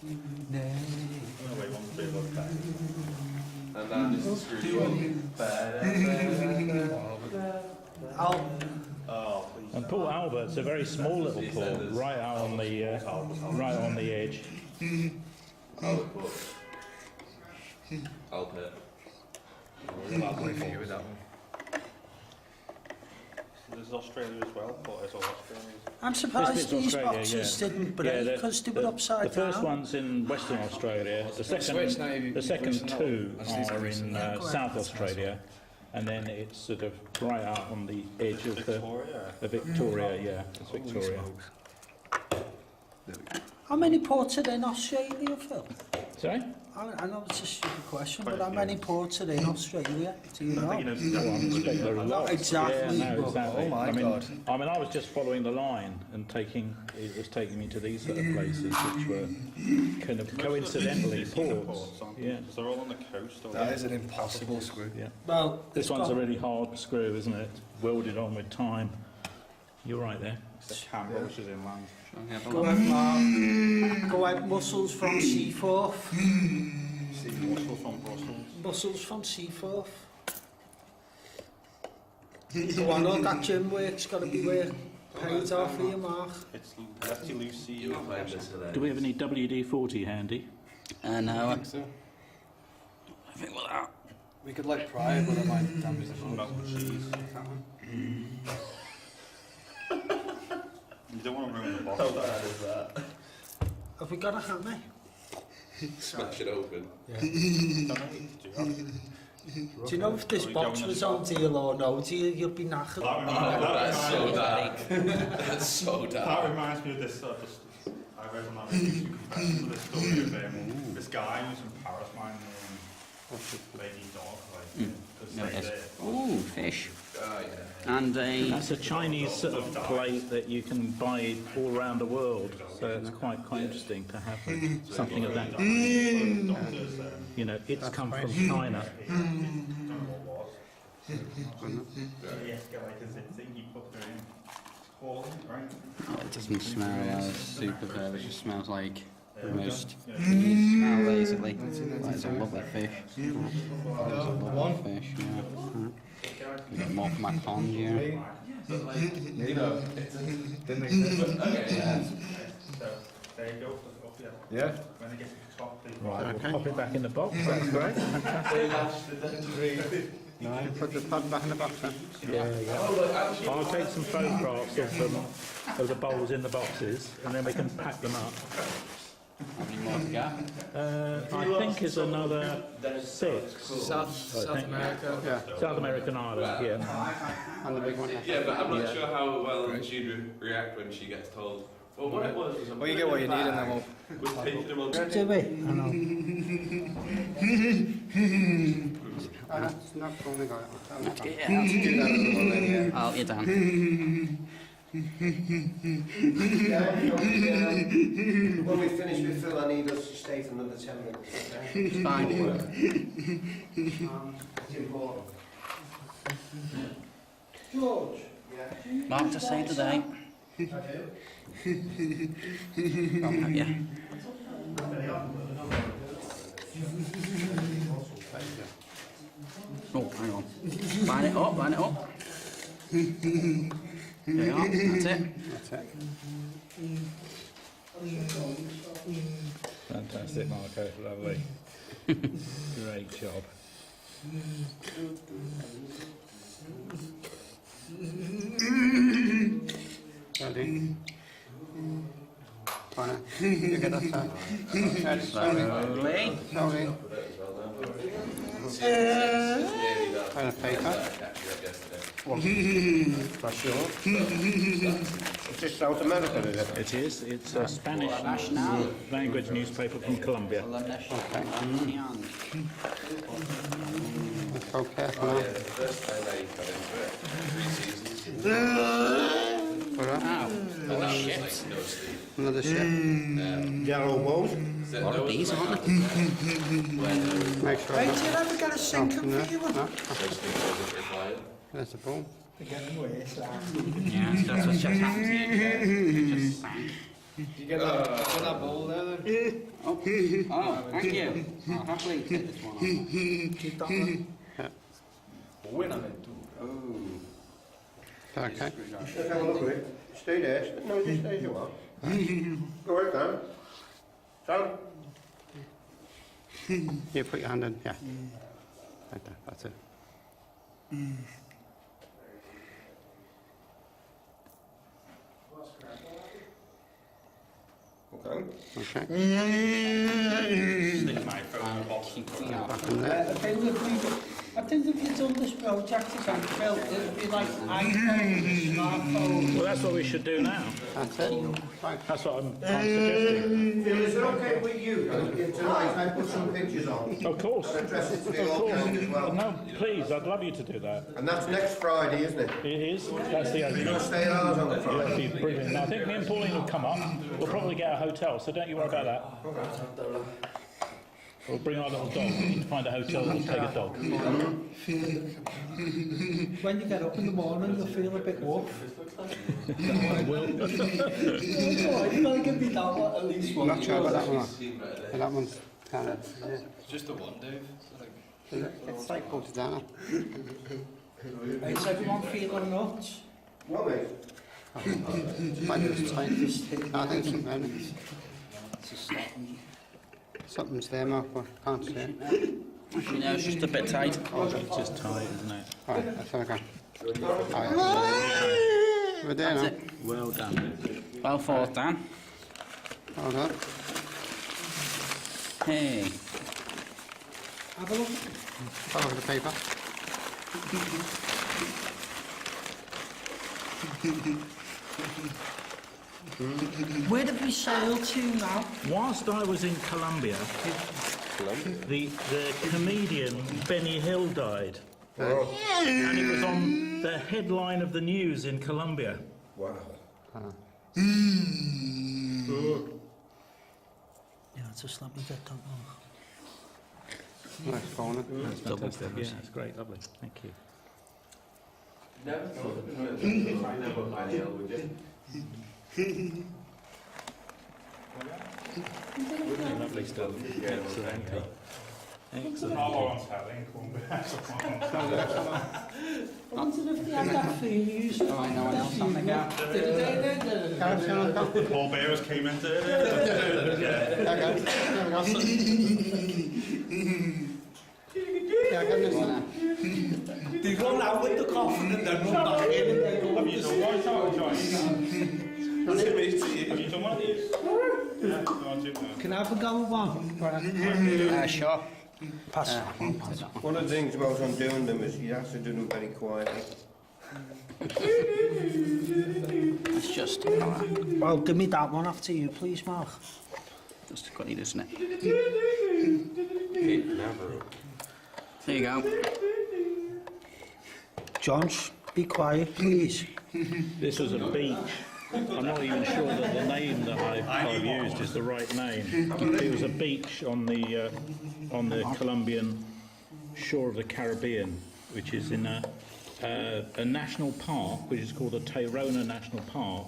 And then this is screw one.
And Port Albert's a very small little port, right out on the edge.
I'll put.
There's Australia as well, but it's all Australia.
I'm surprised
This bit's
these
Australia,
boxes
yeah.
didn't break
Yeah,
because they were upside
The first
down.
one's in Western Australia. The second two are in South Australia, and then it's sort of right out on the edge of the Victoria. Yeah, it's Victoria.
How many ports are in Australia, Phil?
Sorry?
I know it's a stupid question, but how many ports are in Australia? Do you know?
I expect there are a lot.
Not exactly,
Yeah, no,
but-
exactly.
oh my
I mean,
God.
I was just following the line and it was taking me to these sort of places which were kind of coincidentally ports. Yeah.
Because they're all on the coast.
That is an impossible screw.
Yeah.
Well,
This one's a really hard screw, isn't it? Welded on with time. You're right there.
It's the Campbell, which is inland.
Go ahead, Mark. Go ahead, mussels from Seaforth.
Mussel from Brussels.
Mussels from Seaforth. Go on, all that gym work's got to be paid off for you, Mark.
It's Letty Lucy.
You're playing this today.
Do we have any WD-40 handy?
No,
I think so.
I think we're out.
We could like pry it, but it might damage the
Some melted cheese. You don't want to ruin the box.
How bad is that?
Have we got a hammer?
Smash it open.
Do you know if this box was on deal or no deal, you'd be knackered.
That's so dark. That's so
That
dark.
reminds me of this. I read on that BBC confession of this story of this guy who's in Paris, lady dog,
No, it is. Ooh, fish.
Oh, yeah.
And a...
That's a Chinese sort of plate that you can buy all around the world. So it's quite interesting to have something of that kind. You know, it's come from China.
Oh, it doesn't smell super good, it just smells like most smell basically. That is a lovely fish. That is a lovely fish, yeah. We've got more from my pond here.
You know, it's okay.
Yeah.
Right, we'll pop it back in the box. That's great.
No, put the pad back in the box then.
Yeah. I'll take some photographs of the bowls in the boxes, and then we can pack them up.
How many more to go?
I think is another 6.
South America.
Yeah.
South American island, yeah.
And the big one.
Yeah, but I'm not sure how well she'd react when she gets told. Well, what it was
Well, you get what you need and then we'll...
we've painted them on.
Do we? I know.
That's not only got it.
Let's get it out.
Do that at the moment, yeah.
Oh, you're done.
When we finish with Phil, I need us to stay for another 10 minutes. Okay?
It's fine.
It's important. George. Yeah.
Mark to say today.
I do.
I'll have you. Oh, hang on. Line it up, line it up. There you are, that's it.
That's it.
Fantastic, Marco. Lovely. Great job.
Ready? Fine. You get that side. Ready?
Slowly.
Slowly. And a paper. For sure. Is this South America, is it?
It is. It's a Spanish language newspaper from Colombia.
Okay. Let's go careful now.
The first time I got into it, 3 seasons.
Put it up.
Ow.
And that was like no sleep.
Another ship.
Yellow boat.
A lot of these, aren't there?
Make sure
Hey,
that...
did you ever get a sinking
No,
for you?
no.
Basically, I wasn't required.
There's the ball.
They're getting worse, like.
Yeah, that's what's just happened to you. Just sank.
Did you get that ball there then?
Oh, thank you. I'll happily take this one on.
Keep that one.
Okay.
Just have a look at it. Stay there. No, just stay as you are. Go right down. Sam?
You put your hand in, yeah. Right there, that's it.
Okay.
Okay.
Stick my phone box.
Back in there.
I think if you'd done this project again, Phil, it'd be like iPhone, smartphone.
Well, that's what we should do now.
That's it. Right.
That's what I'm suggesting.
Phil, is it okay with you tonight? I put some pictures on.
Of course.
And address it to the
Of
old
course.
crowd as well.
No, please, I'd love you to do that.
And that's next Friday, isn't it?
It is. That's the
You're
only.
going to stay at ours on the
That'd
Friday?
be brilliant. I think me and Pauline will come up. We'll probably get a hotel, so don't you worry about that. We'll bring our little dog. We need to find a hotel that will take a dog.
When you get up in the morning, you'll feel a bit rough.
I will.
You've got to give me that one at least
I'm
once.
not sure about that one. But that one's kind of, yeah.
Just the one, Dave.
It's like bolted down.
Is everyone feeling nuts?
What, mate?
Might be just tight. I think something. Something's there, Mark, but I can't see it.
Actually, no, it's just a bit tight.
It's just tight, isn't it?
Alright, that's okay. Alright. We're there now.
Well done.
Well thought, Dan.
Well done.
Hey.
Have a look.
Have a look at the paper.
Where did we sail to now?
Whilst I was in Colombia, the comedian Benny Hill died. And it was on the headline of the news in Colombia.
Wow.
Yeah, just let me get that one.
Nice corner.
That's fantastic. Yeah, that's great. Lovely. Thank you.
Never thought of it. I never mind the would you?
Lovely stuff. Excellent. Excellent.
All on telling,
I wondered if they had that theme music.
Oh, no one else on the go.
Paul Bearers came in.
They run out with the coffin and then run back in and they go
Have you done one time, Johnny? Have you done one of these? Yeah, no, I did now.
Can I have a go at one?
Sure.
Pass.
One of the things about undoing them is you have to do them very quietly.
It's just,
Well, give me that one after you, please, Mark.
just a goodie, isn't it? There you go.
John, be quiet, please.
This was a beach. I'm not even sure that the name that I've used is the right name. It was a beach on the Colombian shore of the Caribbean, which is in a national park, which is called the Tayrona National Park,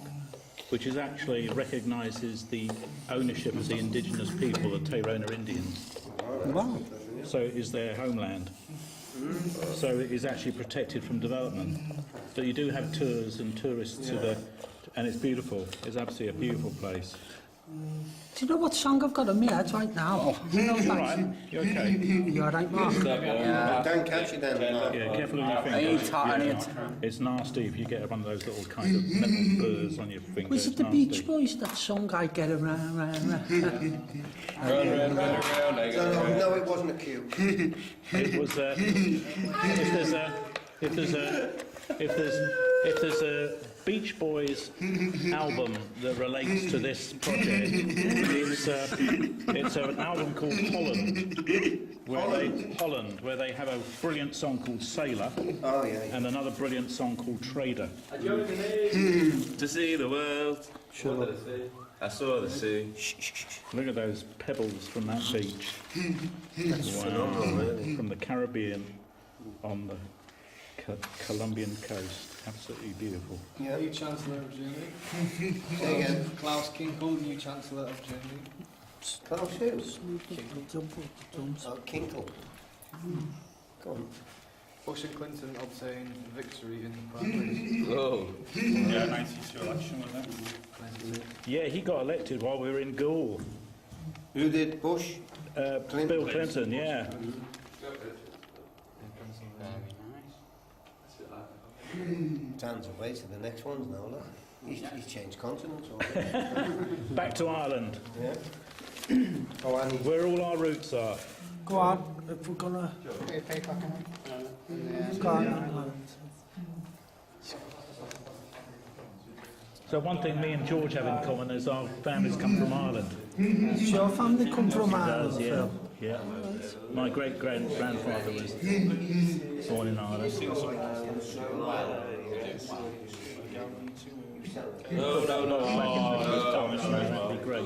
which is actually recognises the ownership of the indigenous people, the Tayrona Indians.
Wow.
So it is their homeland. So it is actually protected from development. But you do have tours and tourists to the, and it's beautiful. It's absolutely a beautiful place.
Do you know what song I've got in my head right now? You know
You all
that?
right? You okay?
You alright, Mark?
Don't catch it then. Mark.
Yeah, careful with your
I need
fingers. It's nasty if you get one of those little kind of metal burrs on your fingers.
Was it
It's
the
nasty.
Beach Boys that song I Get Around, round, round?
No, it wasn't a cue.
It was if there's a Beach Boys album that relates to this project, it's an album called Holland, where they have a brilliant song called Sailor,
Oh, yeah.
and another brilliant song called Trader.
To see the world. What did I say? I saw the sea.
Look at those pebbles from that beach. Wow. From the Caribbean on the Colombian coast. Absolutely beautiful.
Yeah.
New Chancellor of Germany.
Say again.
Klaus Kinkel, new Chancellor of Germany.
Klaus who? Oh, Kinkle. Go on.
Bush and Clinton obtained victory in the primaries.
Oh.
Yeah, 92 election, wasn't it?
Yeah, he got elected while we were in Gaul.
Who did? Bush? Clinton.
Bill Clinton, yeah.
Dan's away to the next ones now, look. He's changed continents already.
Back to Ireland,
Yeah. Oh, and he's...
where all our roots are.
Go on, if we're gonna... Go on.
So one thing me and George have in common is our families come from Ireland.
Does your family come from Ireland,
Does, yeah.
Phil?
Yeah. My great-grandfather was born in Ireland.
No.
That'd be great.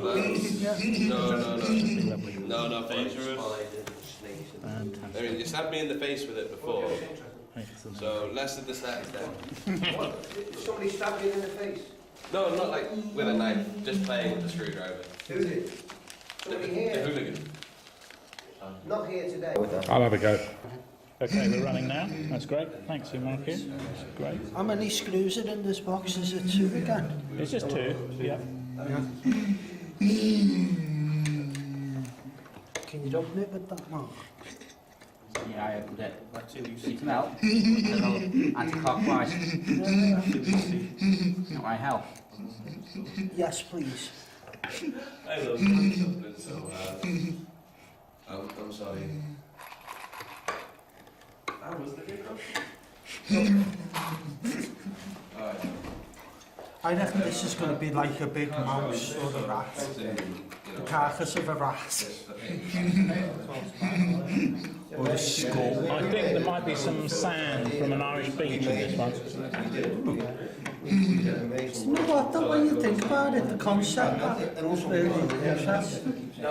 No, dangerous.
Fantastic.
I mean, you stabbed me in the face with it before,
Excellent.
so less of the snacks then.
Somebody stabbed you in the face.
No, not like with a knife, just playing with the screwdriver.
Who did? Somebody
The
here.
hooligan.
Not here today.
I'll have a go. Okay, we're running now. That's great. Thanks, you, Mark. Here. Great.
How many screws are in this box? Is it 2 again?
It's just 2. Yeah.
Can you open it with that, Mark?
Yeah, I opened it. It smell. Anti-clockwise. Not my help.
Yes, please.
I love something so I'm sorry. That was the big Alright.
I reckon this is going to be like a big mouse or a rat. The carcass of a rat. Or a skull.
I think there might be some sand from an Irish beach in this one.
You know what, the way you think about it, the concept, that's really interesting.
You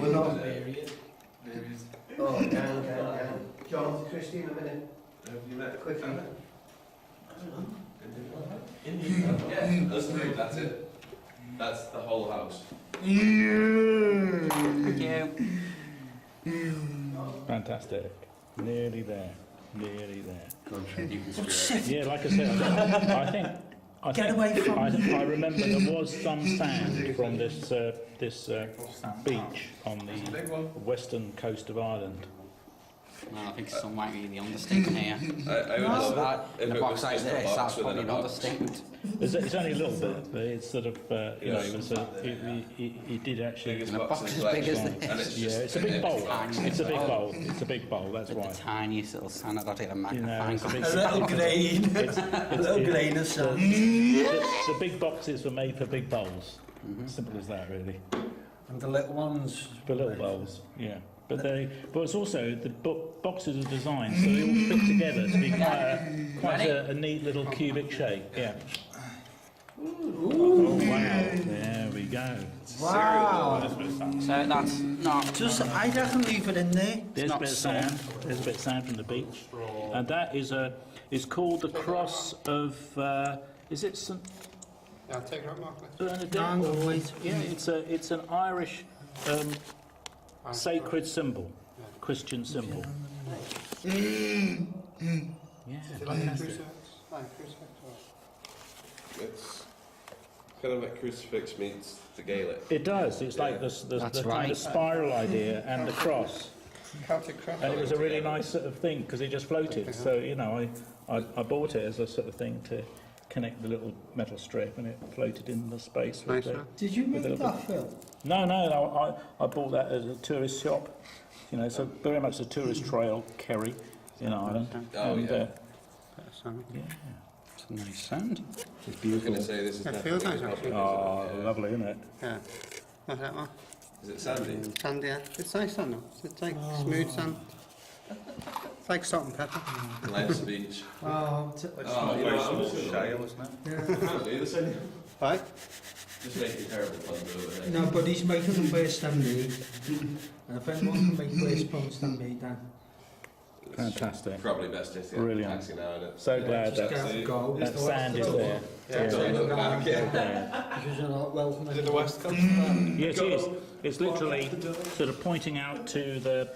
will not. Oh, down. John, Christine, a minute. Have you met quickly?
Yeah, that's it. That's the whole house.
Thank you.
Fantastic. Nearly there. Nearly there.
You can screw it.
Shit,
Yeah, like I said, I
Get
think
away from
I remember there was some sand from this beach on the western coast of Ireland.
No, I think some might be the understatement here.
I would love it
In
if
a
it
box
was
like
just a
this,
box
that's
within
probably
a
an
box.
understatement.
It's only a little bit, but it's sort of, you know, it was he did actually.
Biggest
In a
box
box
in
as
the
big as
collection.
this.
And it's
Yeah,
just
it's a big bowl.
tiny
It's a big
bowl.
bowl. It's a big bowl. That's
With
why.
the tiniest little sand, I'd take a
You know,
magnifying
it's a big.
glass.
a little grain. A little grain of sand.
The big boxes were made for big bowls. Simple as that, really.
And the little ones.
For little bowls, yeah. But it's also the boxes are designed so they all fit together to be quite a neat little cubic shape. Yeah. Oh wow! There we go.
Wow.
So that's not...
Just, I reckon leave it in there.
There's a
not
bit of
soft.
sand. There's a bit of sand from the beach, and that is called the cross of. Is it St
Yeah, take it out, Mark.
Bernadette?
No,
or-
wait.
Yeah, it's an Irish sacred symbol, Christian symbol. Yeah, fantastic.
It's kind of like crucifix meets the Gaelic.
It does. It's like the
That's
kind
right.
of spiral idea and the cross.
Celtic cross.
And it was a really nice sort of thing because it just floated. So, you know, I bought it as a sort of thing to connect the little metal strip and it floated in the space. With the,
Did you make
with a little
that, Phil?
No, I bought that at a tourist shop. You know, so very much a tourist trail, Kerry, in Ireland.
Oh,
and,
yeah.
yeah.
It's a nice sand.
I was going to say this is
It
definitely
feels nice, actually.
Oh, lovely, isn't it?
Yeah. What's that, Mark?
Is it sandy?
Sand, yeah. It's nice sand, though. It's like smooth sand. It's like salt and pepper.
Life's beach.
Oh,
Oh, you know, I'm just
Shale, wasn't it?
gonna do this.
Right?
Just making terrible puns over there.
no, but he's making them worse than me. And if anyone can make worse puns than me, then
Fantastic.
Probably best just to get
Brilliant.
a taxi now, isn't it?
So glad
Just
that,
get go.
that sand is there.
Don't look back, yeah.
Because you're not well
Is it the West Coast?
Yeah, it is. It's literally sort of pointing out to the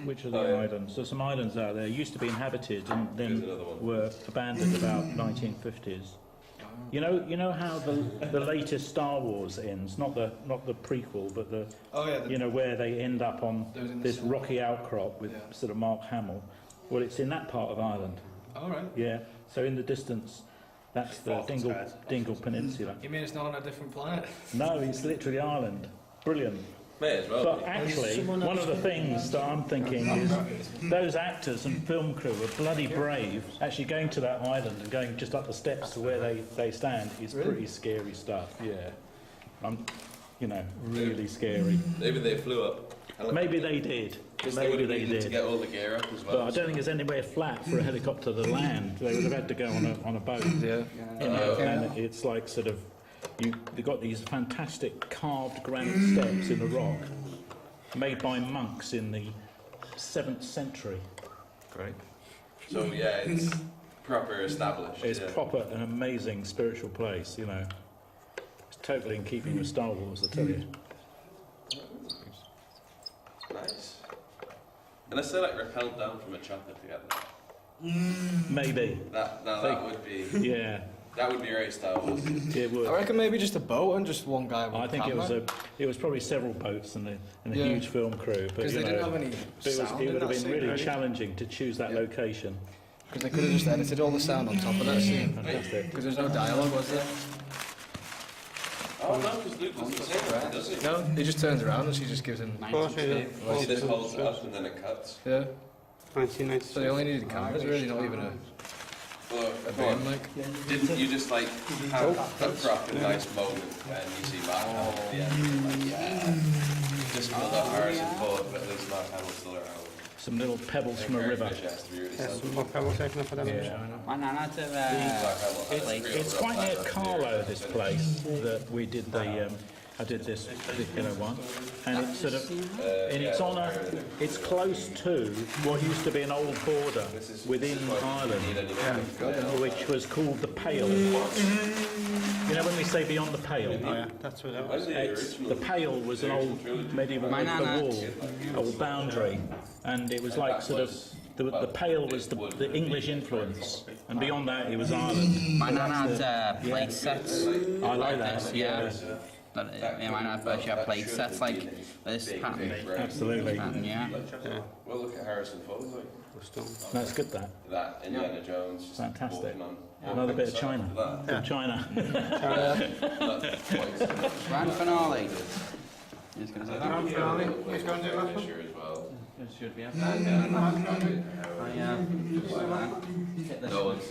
which are the islands. There's some islands out there used to be inhabited and then were abandoned about 1950s. You know how the latest Star Wars ends, not the prequel, but the where they end up on this rocky outcrop with sort of Mark Hamill. Well, it's in that part of Ireland.
All right.
Yeah. So in the distance, that's the Dingle Peninsula.
You mean it's not on a different planet?
No, it's literally Ireland. Brilliant.
May as well.
But actually, one of the things that I'm thinking is those actors and film crew are bloody brave. Actually going to that island and going just up the steps to where they stand is pretty scary stuff. Yeah, really scary.
Maybe they flew up.
Maybe they did.
Maybe they did to get all the gear up as well.
But I don't think there's anywhere flat for a helicopter to land. They would have had to go on a boat.
Yeah.
And it's like sort of. They've got these fantastic carved granite steps in the rock, made by monks in the 7th century.
Great. So yeah, it's proper established.
It's proper an amazing spiritual place, you know. It's totally in keeping with Star Wars, I tell you.
Nice. And I say like rappelled down from a chopper together.
Maybe.
That would be.
Yeah.
That would be very Star Wars.
It would.
I reckon maybe just a boat and just one guy with
I think
camera.
it was probably several boats and a huge film crew.
Because they didn't have any sound
it
in
would have
that
been
scene,
really
really.
challenging to choose that location.
Because they could have just edited all the sound on top of that scene.
Fantastic.
Because there's no dialogue, was there?
Oh no, because Luke doesn't say that, does he?
No, he just turns around and she just gives him...
Well, he just holds it up and then it cuts.
Yeah.
1990.
So they only needed cameras, really, not even a beam, like.
Didn't you just like have a proper nice moment when you see Mark Hamill at the end? Like, yeah. Just called up Harrison Ford, but at least Mark Hamill's still around.
Some little pebbles from a river.
Some more pebbles taken up for them.
My nana
It's quite near Carlow, this place that we did I did this particular one, and it's sort of in its honour. It's close to what used to be an old border within Ireland, which was called the Pale. You know when we say beyond the Pale?
Oh yeah, that's what that was.
The Pale was an old medieval wall, old boundary, and it was like sort of the Pale was the English influence, and beyond that it was Ireland.
My nana had plate sets.
I like that.
Yeah. Yeah, my nana first had plate sets like this pattern.
Absolutely.
Yeah.
Well, look at Harrison Ford. Like.
That's good. That
Indiana Jones. Just
fantastic.
On.
Another bit of China. From China.
Grand finale. Who's going to say that?
Grand finale. Who's going to do that one?
As well.
It should be.
No one's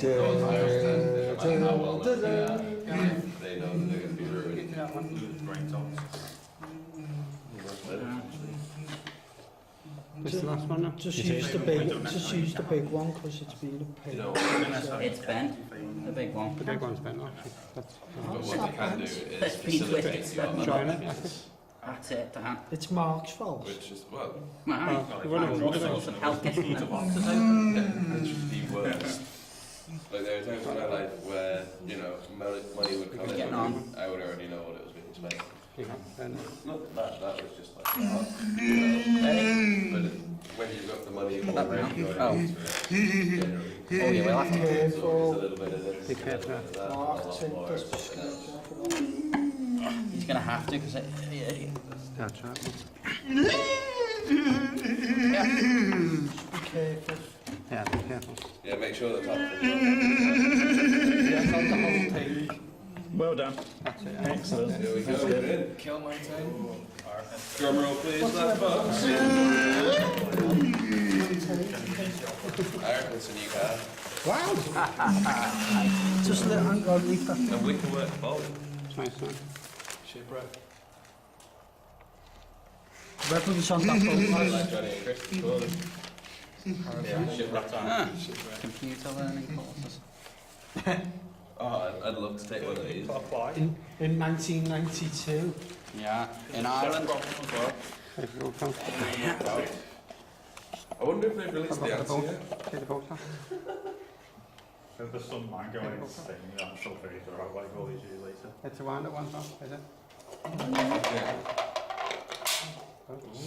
Irish, no matter how well known they are. They know that they're going to be ruined.
What's the last one now?
Just use the big one because it's been a pain.
It's bent. The big one.
The big one's bent actually. That's
But what they can do is
Let's be
facilitate
twisted.
the other
China.
That's it, Dan.
It's Mark's fault.
which is, well,
Wow. Help get the boxes open.
it's the worst. Like there are times in my life where, money would come
Getting
in,
on.
I would already know what it was being spent.
then
Not that was just like, but when you got the money, you
That round. Oh.
generally.
Oh yeah, we'll have to.
There's always a little bit of this,
Be careful.
a little bit of that,
Mark,
a lot
take
more.
this.
He's going to have to because
that's right.
Be careful.
Yeah, be careful.
Yeah, make sure the top.
Yeah, it's on the whole thing.
Well done.
That's it.
Excellent.
Here we go.
That's good.
Kill my time.
Drum roll, please. Last box. I reckon it's a new car.
Wow! Just let hang on, leave that.
A wickerwork bowl.
It's nice, man.
Shipwreck.
Weapons on that boat.
Like Johnny and Chris before. Yeah, shipwreck time.
computer learning courses.
Oh, I'd love to take one of these.
In 1992.
Yeah, in Ireland.
I wonder if they've released the answer yet.
See the boat, huh?
There's some man going insane, I'm still very thorough, like all these years later.
It's a wind-up one, Tom, is it?
Yeah.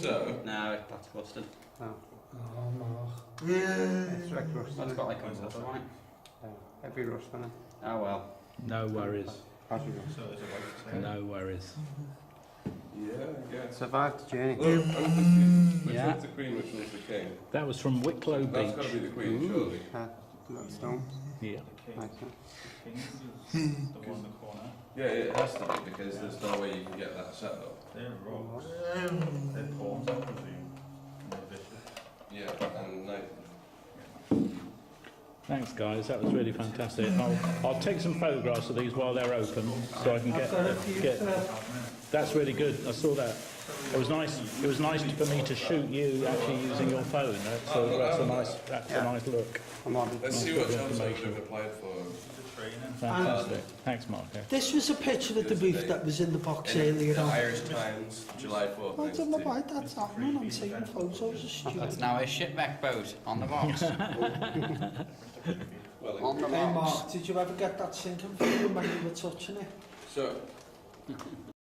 So,
No, that's busted.
No.
Oh, Mark.
It's like rust on
That's
it.
got like a water on it.
Heavy rust on it.
Oh well.
No worries.
How's it going?
So there's a way to
No worries.
yeah, I guess.
Survived the journey.
Look, I'm confused. Which
Yeah.
one's the queen, which one's the king?
That was from Wicklow
That's got to be
Beach.
the queen, surely.
Little stone.
Yeah.
Nice, huh?
Kings is the one in the corner.
Yeah, it has to be, because there's no way you can get that set up.
They're rocks. They're pawns, I presume. And they're vicious.
Yeah, and like,
Thanks, guys. That was really fantastic. I'll take some photographs of these while they're open, so I can get. That's really good. I saw that. It was nice. It was nice for me to shoot you actually using your phone. That's a nice. That's a nice look.
I'm on.
let's see what jobs I've applied for.
Fantastic. Thanks, Mark. Yeah.
This was a picture of the reef that was in the box earlier
The
on.
Irish Times, July 4th.
I don't know
92.
why that's happening. I'm seeing photos of
That's
stupid.
now a shipwreck boat on the box.
Well,
On the
Hey
box.
Mark, did you ever get that sinking feeling when you were touching it?
so,